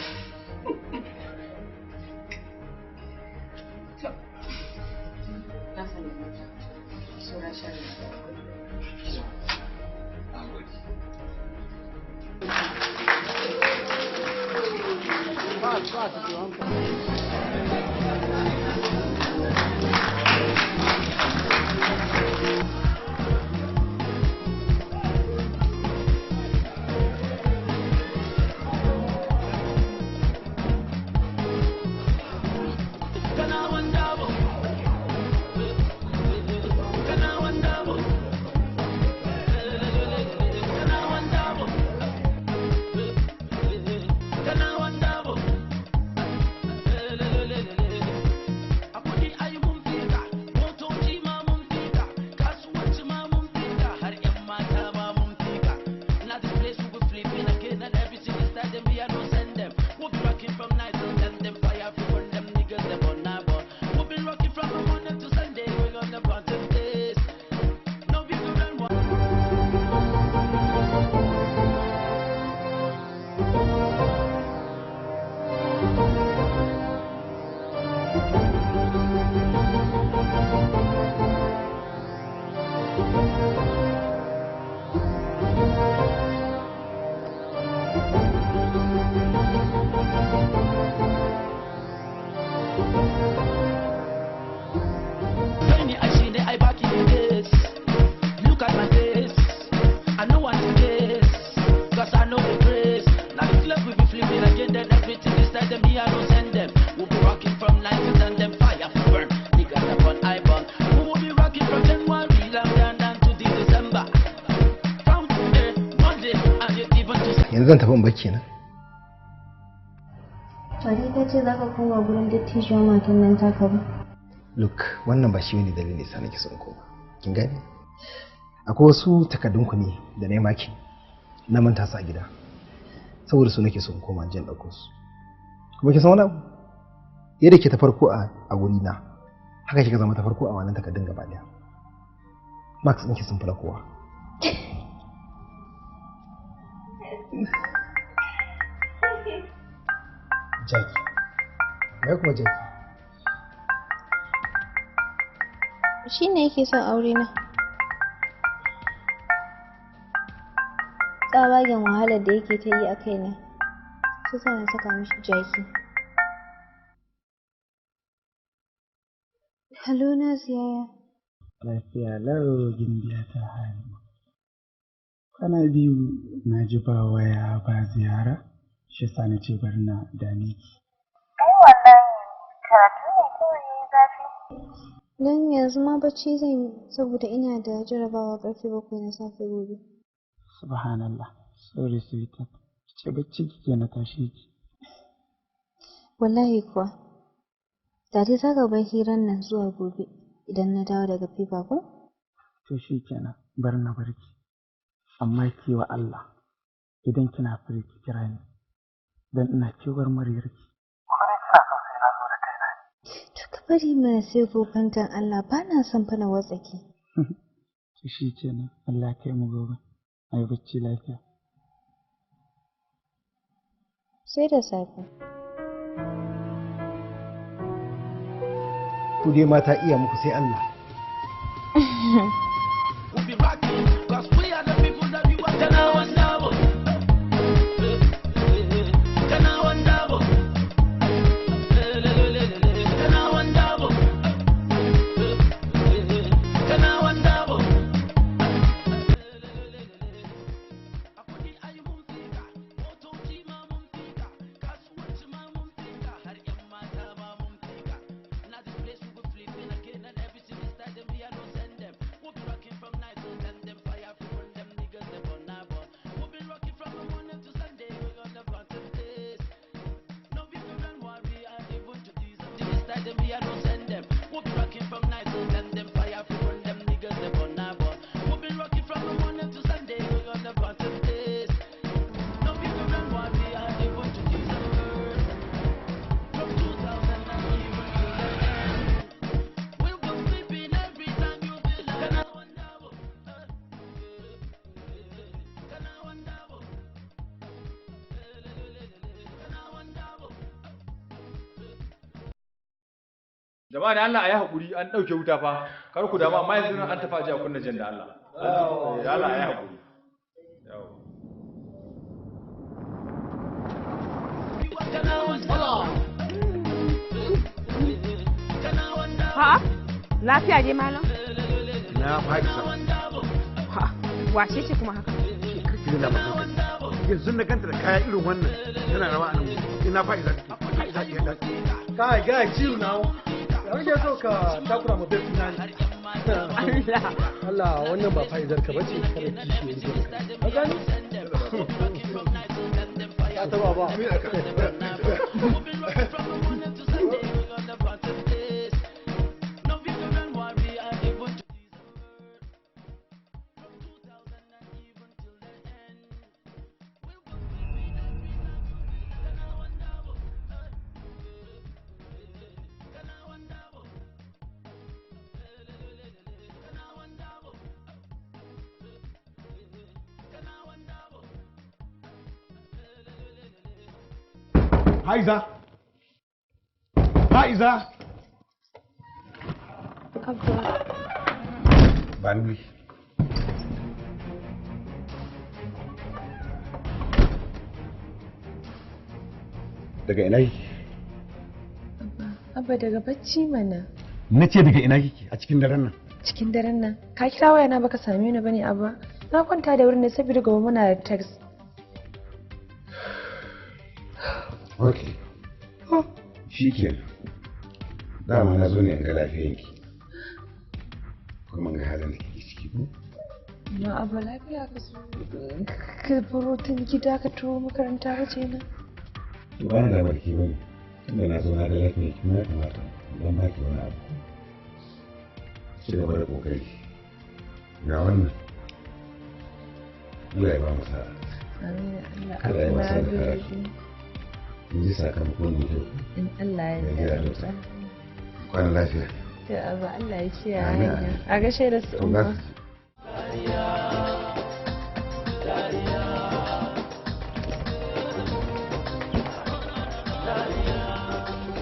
Yanzu zan tafi in bar kenan. Bari ka ce za ka koma gurin dattijuwa matan nan taka ba. Look, wannan ba shi ne dalilin sa nake son koma. Kin gane? Akwai wasu takardunku ne da na yi maki na manta su a gida. Saboda su nake son koma jin ɗauko su. Kuma ki san wani abu? Yadda ke ta farko a guri na, haka kika zama ta farko a wannan takardun gaba daya. Max ɗinki sun fara kowa. Jaki. Me kuma jaki? Shi ne yake son aure na. Tsabagen wahalar da yake ta yi a kaina. Shi sa na saka mishi jaki. Hello na yaya. Lafiya lau gimbiya ta hali. Kwana biyu na ji ba waya ba ziyara, shi sa na ce bari na dame ki. Ai wallahi karatu ne kawai yayi zafi. Dan yanzu ma bacci zan yi saboda ina da jarabawa ƙarfe 7 na safe gobe. Subhanallah, sorry sweetheart. Ce bacci kike na tashi ki. Wallahi kuwa. Da dai za ka bar hiran nan zuwa gobe idan na dawo daga fifa ko? To shi kenan, bar na barki. Amma ki wa Allah, idan kina fari ki kira ni, don ina kewar muryarki. Kwarai kina so sai na zo da kaina. To ka bari mana sai goben dan Allah, ba na son fa na watsake. To shi kenan, Allah kai mu gobe. Ai bacci lafiya. Sai da safe. Ku dai mata iya muku sai Allah. Jama'a da Allah a yi haƙuri an ɗauke wuta fa kar ku damu amma yanzu an tafi ajiya kunna jan da Allah. Da Allah a yi haƙuri. Ha? Lafiya dai malam? Na faɗi sama. Ha? Wace ce kuma haka? Kake da magana. Yanzu na ganta da kaya irin wannan tana rawa a nan wuri. Ina faɗi za ta faɗi za ta yadda. Kai, chill now. Rage so ka takura ma bai na ne. Allah wannan ba fa'idar ka bace kada kishi ya rike ka. Ka gani? Ya taba ba. Haiza! Haiza! Bani. Daga ina kike? Abba daga bacci mana. Na ce daga ina kike a cikin daren nan? Cikin daren nan. Ka kira waya na baka same ni bane Abba. Na kwanta da wurin ne saboda gobe muna da text. Okay. Shi kenan. Dama na zo ne in ga lafiyanki. Kuma ga halin da kike ciki ko? Na Abba lafiya ka baro tun gida ka turo makaranta ba ce na. Ba na da barki ba ne. Tunda na zo na ga lafiyanki kuma ya kamata don baki wani abu. Ci gaba da kokari. Ga wannan. Allah ya ba mu sa'a. Kada ya wasa da karatu. In ji sakamakon da kyau. In Allah ya yarda. Kwana lafiya. Ya Allah ya kiyaye hanya. A gashe da su umma.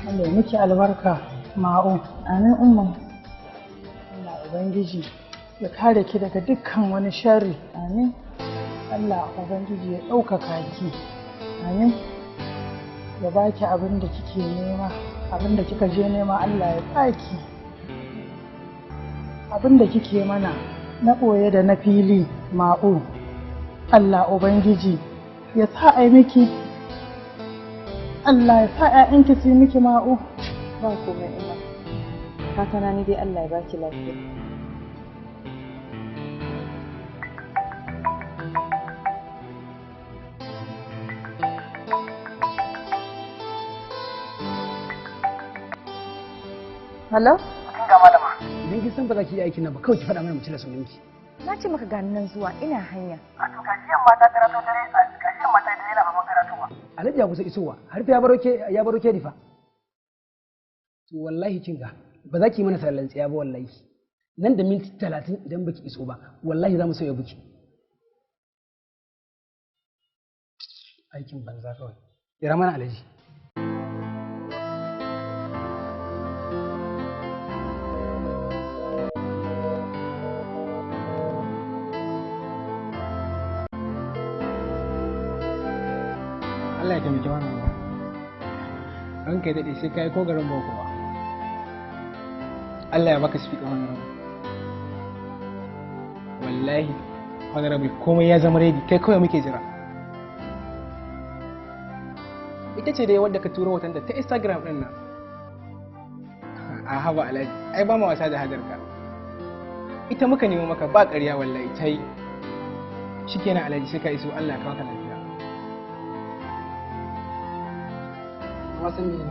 Allah ya miki albarka ma'u. Amin umma. Allah Ubangiji ya kare ki daga dukkan wani sharri. Amin. Allah Ubangiji ya ɗaukaka ki. Amin. Ya baki abin da kike nema, abin da kika je nema Allah ya baki. Abin da kike mana na ɓoye da na fili ma'u. Allah Ubangiji ya sa ai miki. Allah ya sa ‘ya'yanki su yi miki ma'u. Ba komai ina. Fatana ni dai Allah ya baki lafiya. Hello? Kin ga malama. Idan kin san ba za ki yi aikin nan ba kawai ki faɗa mana mu cire sunanki. Na ce maka gani nan zuwa ina hanya. A to gajiyan mata karatu dare a gajiyan mata dare na babban karatuwa. Alhaji ya kusa isowa har fa ya baro ke difa. To wallahi kin ga ba za ki yi mana sallan tsiya ba wallahi. Nan da minti 30 idan baki iso ba wallahi za mu sauya buki. Aikin banza kawai. Kira mana alhaji. Allah ya taimaki wannan ba. Ranka ya daɗe sai ka yi ko garin boko ba. Allah ya baka speaker wannan. Wallahi, honorable komai ya zama ready kai kawai muke jira. Ita ce dai wadda ka turo watan da ta Instagram ɗin nan. A haba Alhaji, ai ba mu wasa da hadarka. Ita muka nemo maka ba ƙarya wallahi ta yi. Shikenan Alhaji sai ka iso Allah ya kawo ka lafiya. Wasan ne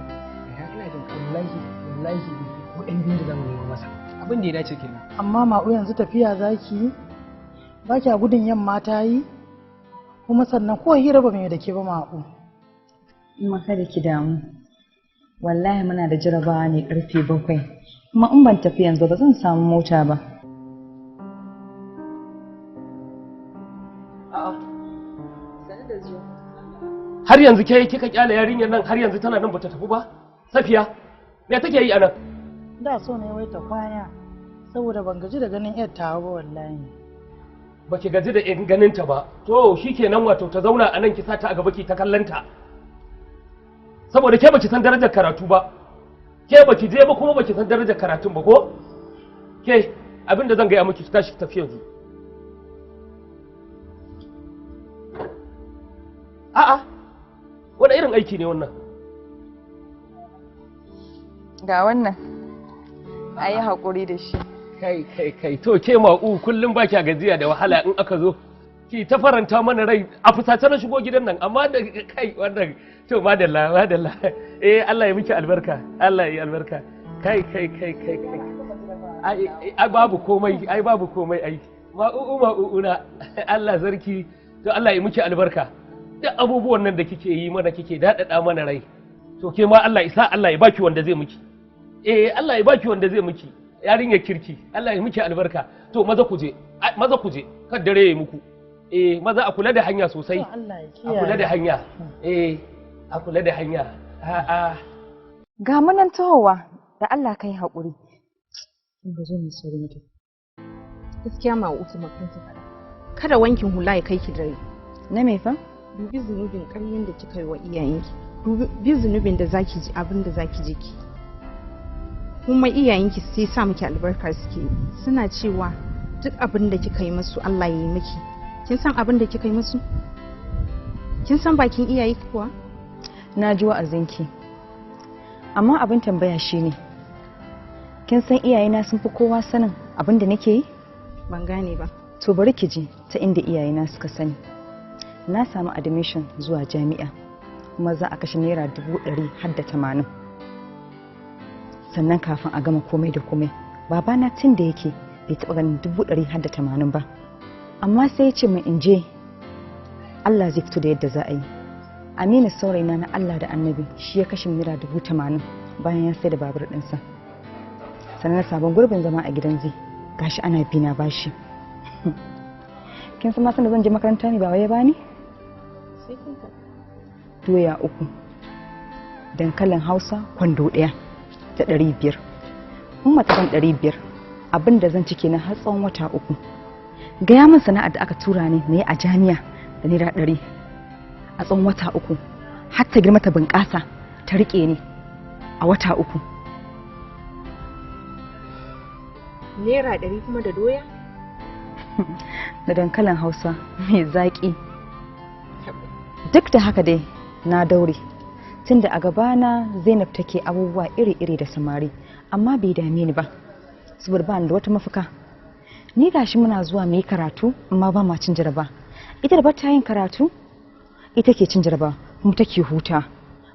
ya ina jin wallahi ko ɗan biyu da zamu nemo masa abin da ya dace kenan. Amma ma'u yanzu tafiya zaki yi ba kya gudun yamma ta yi kuma sannan ko hira ba mai da ke ba ma'u. In kada ki damu wallahi muna da jarabawa ne karfe 7 kuma in ban tafi yanzu ba zan samu mota ba. Har yanzu ke kika kyale yarinyar nan har yanzu tana nan bata tafi ba? Safiya, me take yi anan? Da so ne wai ta kwaya saboda ban gaji da ganin yar tawa ba wallahi. Baki gaji da in ganin ta ba. To shikenan wato ta zauna anan ki sa ta a gaba ki ta kallanta. Saboda ke baki san darajar karatu ba. Ke baki je ba kuma baki san darajar karatun ba ko? Ke abinda zan gaya miki ki tashi tafi yanzu. A'a. Wani irin aiki ne wannan? Ga wannan, a yi haƙuri da shi. Kai, to ke ma'u kullum ba kya gajiya da wahala in aka zo. Ki ta faranta mana rai a fusace na shigo gidan nan, amma da kai wannan, to madalla. Allah ya miki albarka, Allah ya yi albarka. Kai. Ai babu komai ai. Ma'u'una, Allah zarki, to Allah ya miki albarka. Duk abubuwan nan da kike yi mana kike daɗaɗa mana rai to ke ma Allah isa Allah ya baki wanda zai miki Allah ya baki wanda zai miki yarinyar kirki Allah ya miki albarka to maza ku je kar dare ya muku maza a kula da hanya sosai a kula da hanya a kula da hanya ga munan tahowa da Allah kai haƙuri in ba zo mu sauri mutum gaskiya ma utu makanta kada wankin hula ya kai ki dare na me fa dubi zunubin ƙaryen da kika yi wa iyayenki dubi zunubin da zaki ji abin da zaki ji ki kuma iyayenki sai sa miki albarka suke suna cewa duk abin da kika yi musu Allah ya yi miki kin san abin da kika yi musu kin san bakin iyaye kuwa na ji wa'azinki amma abin tambaya shine kin san iyayena sun fi kowa sanin abin da nake yi ban gane ba to bari ki ji ta inda iyayena suka sani na samu admission zuwa jami'a kuma za a kashe naira 180 sannan kafin a gama komai da komai babana tun da yake bai taɓa ganin 180 ba amma sai ya ce min in je Allah zai fito da yadda za a yi Aminu saurayina na Allah da Annabi shi ya kashe naira 80 bayan ya sai da babur ɗinsa sannan sabon gurbin zama a gidan zai gashi ana bina bashi. Kin san ma san da zan je makaranta ne ba waye bani? Sai kin ka. Doya 3, dankalin Hausa kwando 1 da 500. Umma ta kan 500 abin da zan ci kenan har tsawon wata 3. Gaya min sana'ar da aka tura ni na yi a jami'a da naira 100 a tsawon wata 3 har ta girma ta bunƙasa ta riƙe ni a wata 3. Naira 100 kuma da doya? Da dankalin Hausa mai zaƙi. Duk da haka dai na daure tunda a gabana Zainab take abubuwa iri-iri da samari amma bai dame ni ba saboda ba ni da wata mafaka. Ni gashi muna zuwa mu yi karatu amma ba ma cin jaraba. Ita da ba ta yin karatu ita ke cin jaraba kuma take huta.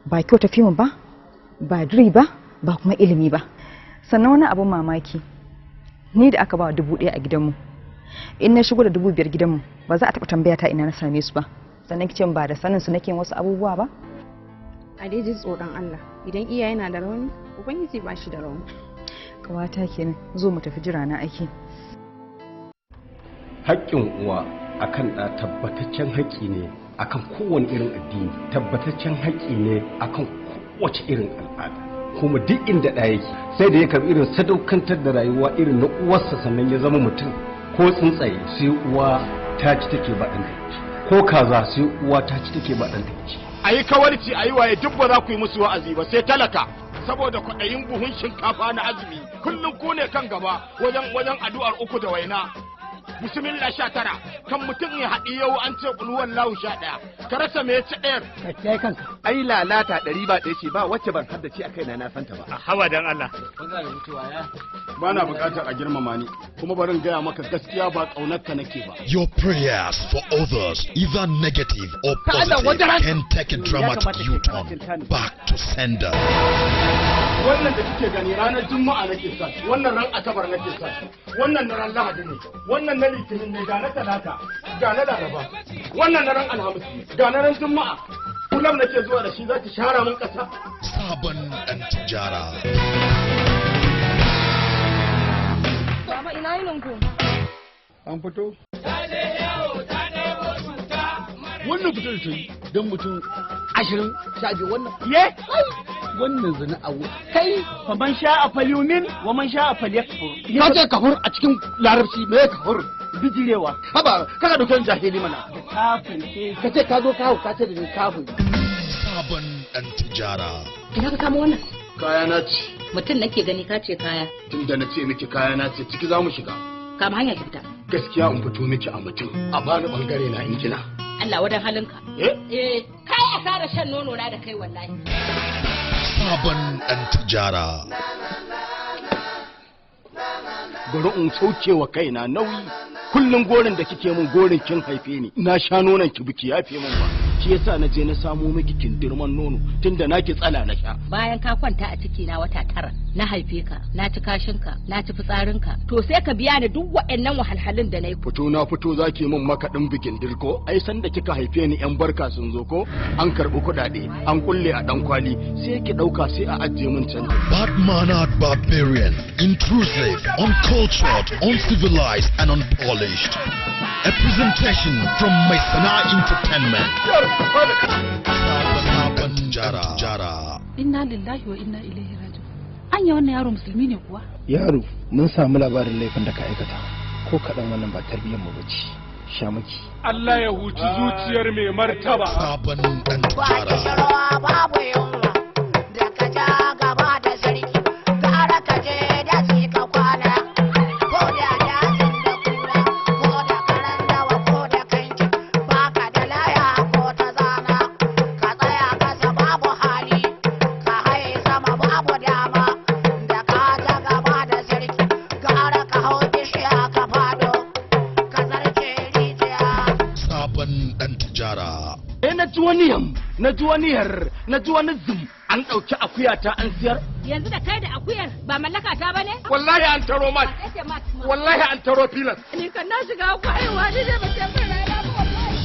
Ba kyau tafi mu ba, ba diri ba, ba kuma ilimi ba. Sannan wani abun mamaki ni da aka ba 1000 a gidanmu. In na shigo da 5000 gidanmu ba za a taɓa tambaya ta ina na same su ba. Sannan kicin ba da sanin su nake wasu abubuwa ba. A dai ji tsoron Allah idan iyaye na da rauni ubangiji ba shi da rauni. Kawata kenan zo mu tafi jira na aiki. Haƙƙin uwa akan ɗa tabbataccen haƙƙi ne akan kowane irin addini, tabbataccen haƙƙi ne akan kowace irin al'ada. Kuma duk inda ɗa yake sai da ya karɓi irin sadaukantar da rayuwa irin na uwarsa sannan ya zama mutum. Ko tsuntsaye sai uwa ta ci take ba ɗan ta, ko kaza sai uwa ta ci take ba ɗan ta. A yi kawarci a yi waye duk ba za ku yi musu wa'azi ba sai talaka saboda kwaɗayin buhun shinkafa na azumi kullum ku ne kan gaba wajen addu'ar 3 da waina. Bismillah 19 kan mutum ya haɗi yau an ce kulwan lahu 11 ka rasa me ya ci ɗayar. Ka kiyaye kanka. Ai lalata 100 ba ɗaya ce ba wacce ban haddace a kaina na santa ba. Hawa dan Allah. Ba na buƙatar a girmama ni kuma barin gaya maka gaskiya ba ƙaunarka nake ba. Your prayers for others, either negative or positive, can take a dramatic U-turn back to sender. Wannan da kike gani ranar Juma'a nake sa shi, wannan ran Asabar nake sa shi, wannan na ran Lahadi ne, wannan na Litinin ne, ga na Talata, ga na Laraba, wannan na ran Alhamis ne, ga na ran Juma'a. Kullum nake zuwa da shi za ki share min ƙasa. Sabon ɗan tijara. Baba ina yinin ku? An fito? Wannan fito da ta yi don mutum 20 12 wannan. Ye? Wannan zina a kai fa man sha a falyumin wa man sha a falyakfur. Ka ce kafur a cikin larabci me kafur? Bijirewa. Haba kana da kan jahili mana. Kafin ke. Ka ce ka zo ka hau ka ce da ni kafin. Sabon ɗan tijara. Ina ka kama wannan? Kaya na ce. Mutum nake gani ka ce kaya. Tunda na ce miki kaya na ce ciki za mu shiga. Kama hanya ki fita. Gaskiya in fito miki a mutum a bani bangare na in kina. Allah wadan halinka. Kai a fara shan nono na da kai wallahi. Sabon ɗan tijara. Bari in sauke wa kaina nauyi. Kullum gorin da kike min gorin kin haife ni. Na sha nonon ki biki yafe min ba. Shi yasa na je na samo miki kindirman nono tunda naki tsala na sha. Bayan ka kwanta a ciki na wata 9 na haife ka, na ci kashinka, na ci fitsarinka. To sai ka biya ni duk waɗannan wahalhalun da nayi. Fito na fito zaki min makaɗin bikin dirko. Ai san da kika haife ni yan barka sun zo ko? An karɓi kuɗaɗe, an kulle a ɗan kwali, sai ki ɗauka sai a ajiye min canji. Bad-mannered barbarian, intrusive, uncultured, uncivilized, and unpolished. A presentation from Maisana Entertainment. Jara. Inna lillahi wa inna ilaihi raji'un. Anya wannan yaro musulmi ne kuwa? Yaro, mun samu labarin laifin da ka aikata. Ko kaɗan wannan ba tarbiyyar mu bace. Sha miki. Allah ya huci zuciyar mai martaba. Sabon ɗan tijara. Babu yunwa da ka ja gaba da sarki. Gara ka je da ka kwana. Ko da dajin da kura, ko da karan dawa, ko da kanki. Baka da laya ko ta zana. Ka tsaya kasa babu hali. Ka haye sama babu dama. Da ka ja gaba da sarki. Gara ka hau bishiya ka fado. Ka zarce rijiya. Sabon ɗan tijara. Na ji wani zum an ɗauki akuya ta an siyar. Yanzu da kai da akuyar ba mallaka ta bane? Wallahi an taro mat. Wallahi an taro filas. Ni kan na shiga akwayewa ni ne ba ta fara ba wallahi.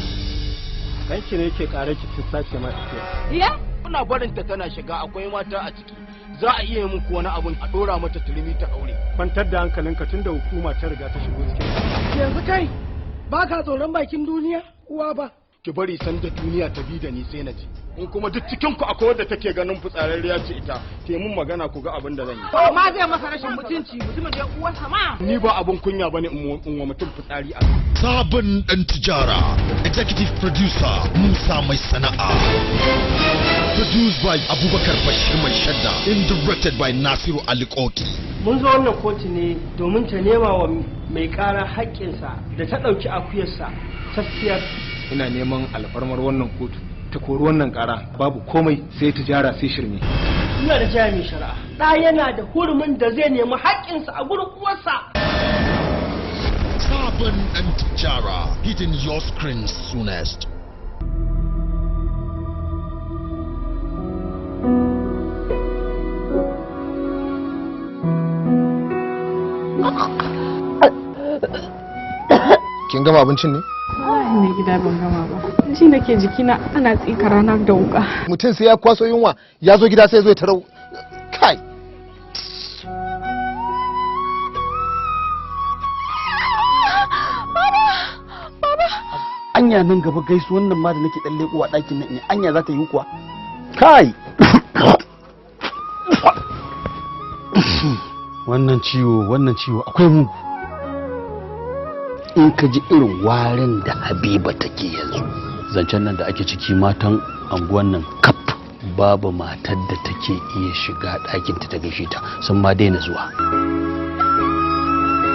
Kanki ne yake ƙara ki sace ma akuya. Ya? Kuna barin ta tana shiga akwai mata a ciki. za a iya muku wani abun a dora mata turmi ta aure. Kwantar da hankalinka tunda hukuma ta riga ta shigo cikin. Yanzu kai ba ka tsoron bakin duniya uwa ba. Ki bari san da duniya ta bi da ni sai na ji. In kuma duk cikin ku akwai wadda take ganin fitsararriya ce ita, ke mun magana ku ga abin da zan yi. To ma zai masa rashin mutunci mutumin da uwarsa ma. Ni ba abun kunya bane in wa mutum fitsari a. Sabon dan tijara, executive producer Musa Mai Sana'a. Produced by Abubakar Bashir Mai Shadda, and directed by Nasiru Ali Koki. Mun zo wannan kotu ne domin ta nema wa mai kara haƙƙinsa da ta ɗauki akuyarsa tafiyar. Ina neman alfarmar wannan kotu ta kori wannan kara babu komai sai tijara sai shirme. Ina da jami'in shari'a. Da yana da hurumin da zai nemi haƙƙinsa a gurin uwarsa. Sabon dan tijara, hitting your screens soonest. Kin gama abincin ne? Wallahi mai gida ban gama ba. Ji nake jikina ana tsika rana da wuka. Mutum sai ya kwaso yunwa ya zo gida sai zo ya tarau. Kai. Baba. Anya nan gaba gaisu wannan ma da nake dan leko a ɗakin nan ne. Anya za ta yi kuwa. Kai. Wannan ciwo akwai mugu. In ka ji irin warin da Habiba take yanzu, zancen nan da ake ciki matan anguwan nan kaf babu matar da take iya shiga ɗakinta ta gaishe ta, sun ma daina zuwa.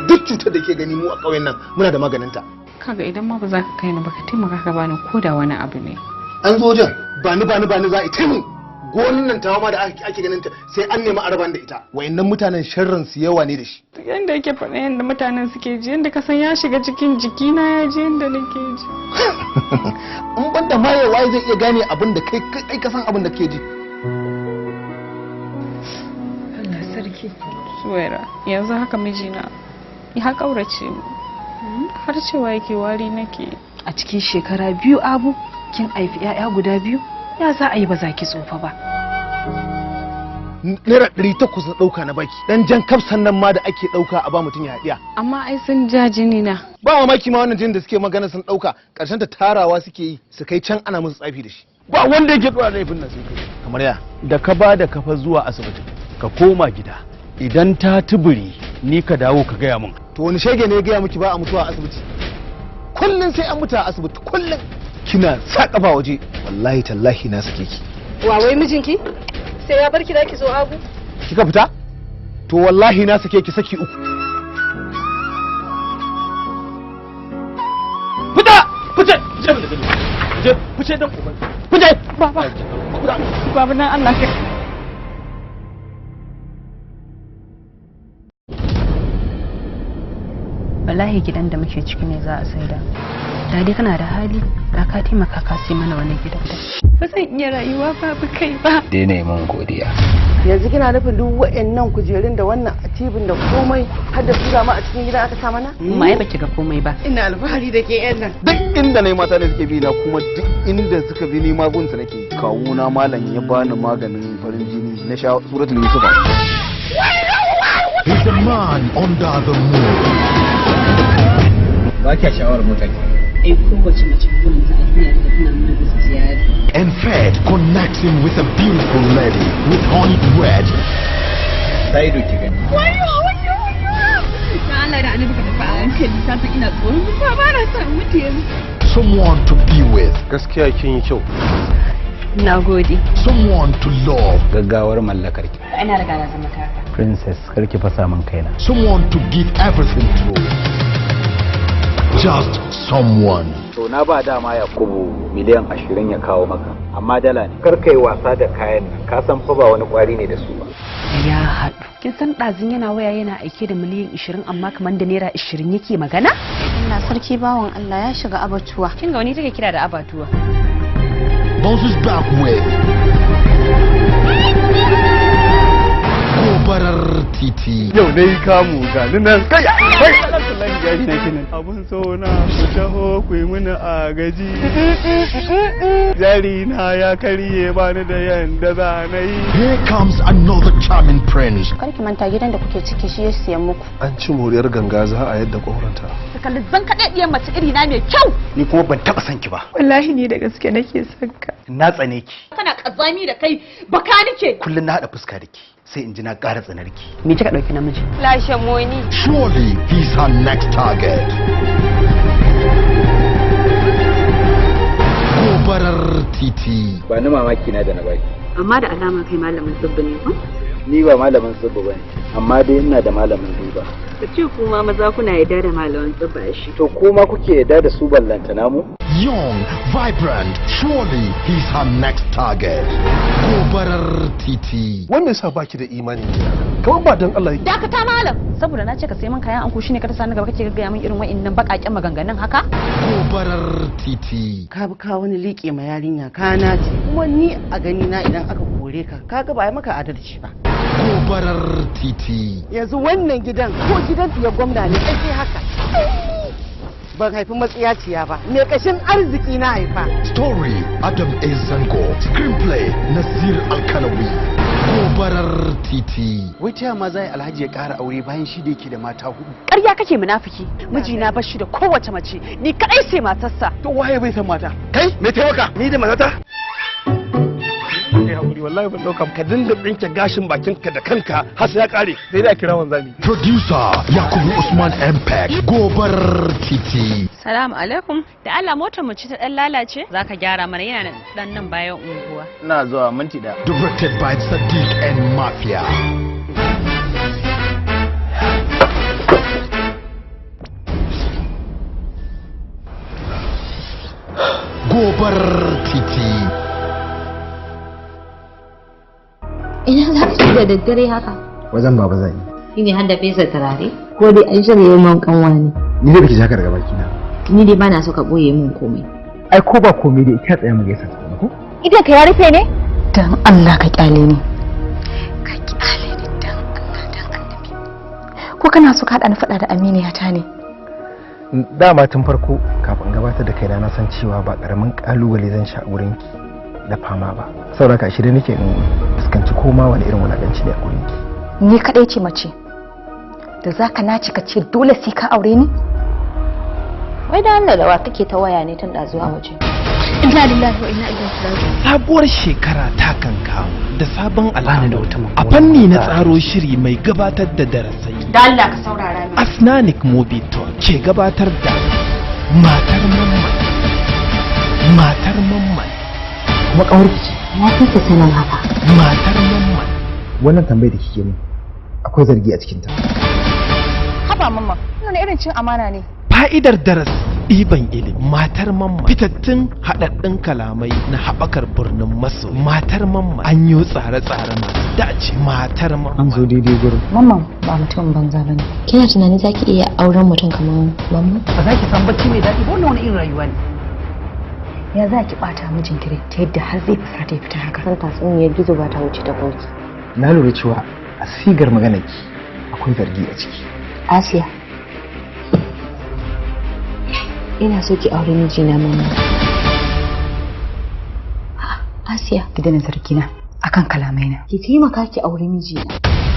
Duk cutar da ke gani mu a ƙauyen nan muna da maganinta. Kaga idan ma ba za ka kai ni ba ka taimaka ka bani ko da wani abu ne. An zo wajen bani za a ita min. Gonin nan tawa ma da ake ganin ta sai an nemi araban da ita. Wayannan mutanen sharrin su yawa ne da shi. Yanda yake faɗa yanda mutanen suke ji, yanda ka san ya shiga cikin jikina ya ji yanda nake ji. In banda maye waye zai iya gane abin da kai ka san abin da ke ji. Allah sarki. Suwaira, yanzu haka mijina ya kaurace mu. Har cewa yake wari nake. A cikin shekara 2 Abu kin haifi 'ya'ya guda 2. Ya za a yi ba za ki tsufa ba. Naira 800 na ɗauka na baki. Dan jan kafsan nan ma da ake ɗauka a ba mutum ya haɗiya. Amma ai sun ja jini na. Ba mamaki ma wannan jinin da suke magana sun ɗauka ƙarshen ta tarawa suke yi su kai can ana musu tsafi da shi. Ba wanda yake ɗora laifin nan sai kai. Kamar ya. Da ka ba da kafa zuwa asibiti ka koma gida. Idan ta tuburi ni ka dawo ka gaya min. To wani shege ne ya gaya miki ba a mutuwa a asibiti? Kullum sai an mutu a asibiti kullum. Kina sa kafa waje wallahi tallahi na sake ki. Wa wai mijinki? Sai ya barki da ki zo Abu. Kika fita? To wallahi na sake ki saki 3. Fice dan uban. Fice. Baba nan Allah ka. Wallahi gidan da muke ciki ne za a saida. Da dai kana da hali da ka taimaka ka sai mana wani gidan da. Ba zan iya rayuwa babu kai ba. Dai ne mun godiya. Yanzu kina nufin duk waɗannan kujerun da wannan atibin da komai har da su ma a cikin gidan aka sa mana? Ma ai baki ga komai ba. Ina alfahari da ke yan nan. Duk inda nayi mata ne suke bi na kuma duk inda suka bi ni magunsa nake. Kawuna malam ya bani maganin farin jini na sha suratul Yusufa. He's the man under the moon. Ba kya shawar mota ne. Ai kowace mace burin ta a duniya ta tana mana da ziyara. And Fred connects him with a beautiful lady with honey bread. Sai doki gani. Wayo. Ta Allah da annabi ka tafi a hankali ta san ina tsoron ba na son mutu yanzu. Someone to be with. Gaskiya kin yi kyau. Na gode. Someone to love. Gaggawar mallakar ki. Ina riga na zama taka. Princess, karki fasa min kaina. Someone to give everything to. Just someone. To na ba dama Yakubu miliyan 20 ya kawo maka, amma dala ne. Kar kai wasa da kayan nan, ka san fa ba wani kwari ne da su ba. Ya haɗu. Kin san ɗazin yana waya yana aike da miliyan 20 amma kamar da naira 20 yake magana? Allah sarki bawan Allah ya shiga abatuwa. Kin ga wani take kira da abatuwa? Bounces back with Gobarar titi. Yau na yi kamu ga nan kai wallahi jari na kenan abun so na ku taho ku yi mini agaji jari na ya karye bani da yanda za na yi. Here comes another charming prince. Kar ki manta gidan da kuke ciki shi ya siyan muku. An ci moriyar ganga za a yadda ƙoranta. Ka kalli zan kaɗe ɗiyan mace iri na mai kyau. Ni kuma ban taɓa son ki ba. Wallahi ni da gaske nake son ka. Na tsane ki. Kana kazami da kai baka nike. Kullum na haɗa fuska da ki sai in ji na ƙara tsanar ki. Me kika ɗauki namiji? Lashe moni. Surely he's her next target. Gobarar titi. Ba ni mamaki na da na baki. Amma da alama kai malamin tsibbi ne ko? Ni ba malamin tsibbi bane, amma dai ina da malamin duba. Ka ce kuma maza kuna yarda da malamin tsibba shi. To kuma kuke yarda da su ballantana mu? Young, vibrant, surely he's her next target. Gobarar titi. Wanda yasa baki da imani ne? Kawai ba dan Allah. Dakata malam, saboda na ce ka sai min kayan anko shine ka ta sani gaba kake gaggaya min irin wa'annan bakaken maganganun haka? Gobarar titi. Ka bi ka wani liƙe ma yarinya kana ce kuma ni a gani na idan aka kore ka kaga ba maka adalci ba. Gobarar titi. Yanzu wannan gidan ko gidan ya gwamna ne sai haka. Ban haifi matsiyaciya ba, me kashin arziki na haifa. Story Adam A. Zango. Screenplay Nasir Alkanawi. Gobarar titi. Wai ta yamma zai Alhaji ya ƙara aure bayan shi da yake da mata hudu? Ƙarya kake munafiki. Mijina bar shi da kowace mace, ni kadai ce matarsa. To waye bai san mata? Kai me taimaka? Ni da matata? Kai hakuri wallahi ban dauka ka dinga tsinke gashin bakin ka da kanka har sai ya kare sai da kira wanzami. Producer Yakubu Usman Mpeg. Gobarar titi. Salamu alaikum. Da Allah motar mu ce ta dan lalace? Zaka gyara mana yana dan nan bayan unguwa. Ina zuwa minti da. Directed by Sadiq and Mafia. Gobarar titi. Ina za ka da daddare haka? Wajen baba zan yi. Shi ne har da fesa turare? Ko dai an shirya man kanwa ne? Ni da baki jaka daga baki na. Ni dai bana so ka boye min komai. Ai ko ba komai da ita tsaya mu gaisa ta ko? Idan ka ya rufe ne? Dan Allah ka kyale ni. Ka kyale ni dan Allah dan Annabi. Ko kana so ka hada ni fada da aminiyata ne? Dama tun farko kafin gabatar da kaina na san cewa ba karamin kalubale zan sha wurin ki da fama ba. Saboda ka shirye nake in fuskanci koma wani irin wulakanci ne a gurin ki. Ni kadai ce mace da zaka naci ka ce dole sai ka aure ni? Wai da Allah da wa kake ta waya ne tun da zuwa waje. Inna lillahi wa inna ilaihi raji'un. Sabuwar shekara ta kanka da sabon al'amari a fanni na tsaro shiri mai gabatar da darasai. Da Allah ka saurara ni. Asnanic Movie Tour ke gabatar da Matar Mamman. Matar Mamman. Kuma kawarki ce. Na fi ka sanin haka. Matar Mamman. Wannan tambayar da kike min akwai zargi a cikin ta. Haba mamma, wannan irin cin amana ne. Fa'idar darasi ɗiban ilimi. Matar Mamman. Fitattun haɗaɗɗun kalamai na haɓakar birnin Maso. Matar Mamman. An yi tsare-tsare masu dace. Matar Mamman. An zo daidai gurin. Mamman ba mutum banza bane. Kina tunani zaki iya auren mutum kamar mamma? Ba za ki san bacci mai daɗi ba wannan wani irin rayuwa ne. Ya za ki bata mijin ki ta yadda har zai fusata ya fita haka. San tatsuniyar gizo ba ta wuce ta koki. Na lura cewa a sigar magana ki akwai zargi a ciki. Asiya. Ina so ki aure mijina mamma. Asiya. Ki daina zargi na akan kalamai na. Ki taimaka ki aure mijina.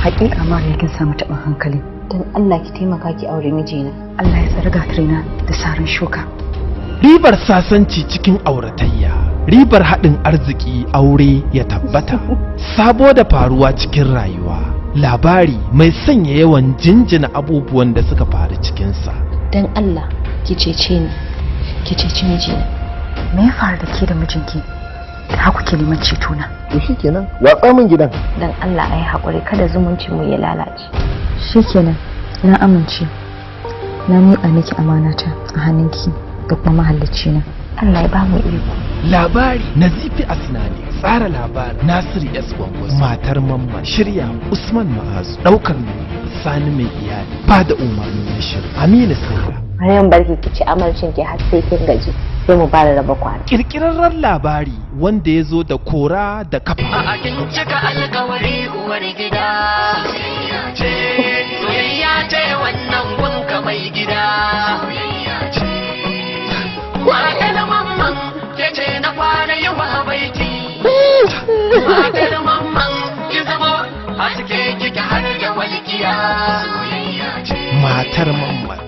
Hakika ma kin samu taɓin hankali. Dan Allah ki taimaka ki aure mijina. Allah ya tsare gatrina da sarin shuka. Ribar sasanci cikin auratayya. Ribar haɗin arziki aure ya tabbata. Sabo da faruwa cikin rayuwa. Labari mai sanya yawan jinjina abubuwan da suka faru cikinsa. Dan Allah ki cece ni. Ki cece mijina. Me ya faru da ke da mijinki? Da haku ke neman ceto na. To shikenan, watsa min gidan. Dan Allah ayi hakuri kada zumunci mu ya lalace. Shikenan, na amince. Na miƙa miki amanata a hannunki da kuma mahallici na. Allah ya ba mu iko. Labari Nazifi Asnani. Tsara labari Nasiru S. Gwangwas. Matar Mamman. Shirya Usman Ma'azu. Ɗaukar Sani Mai Iyali. Ba da umarni na shirin Aminu Saira. bayan barki ki ci amarcin ki har sai kin gaji sai mu fara raba kwana. Kirkirarren labari wanda ya zo da kora da kafa. A kin cika alkawari uwar gida. Soyayya ce wannan gunka mai gida. Matar mamman ke ce na kwana yi wa baiti. Matar mamman ki zama haske kike har da walƙiya. Matar mamman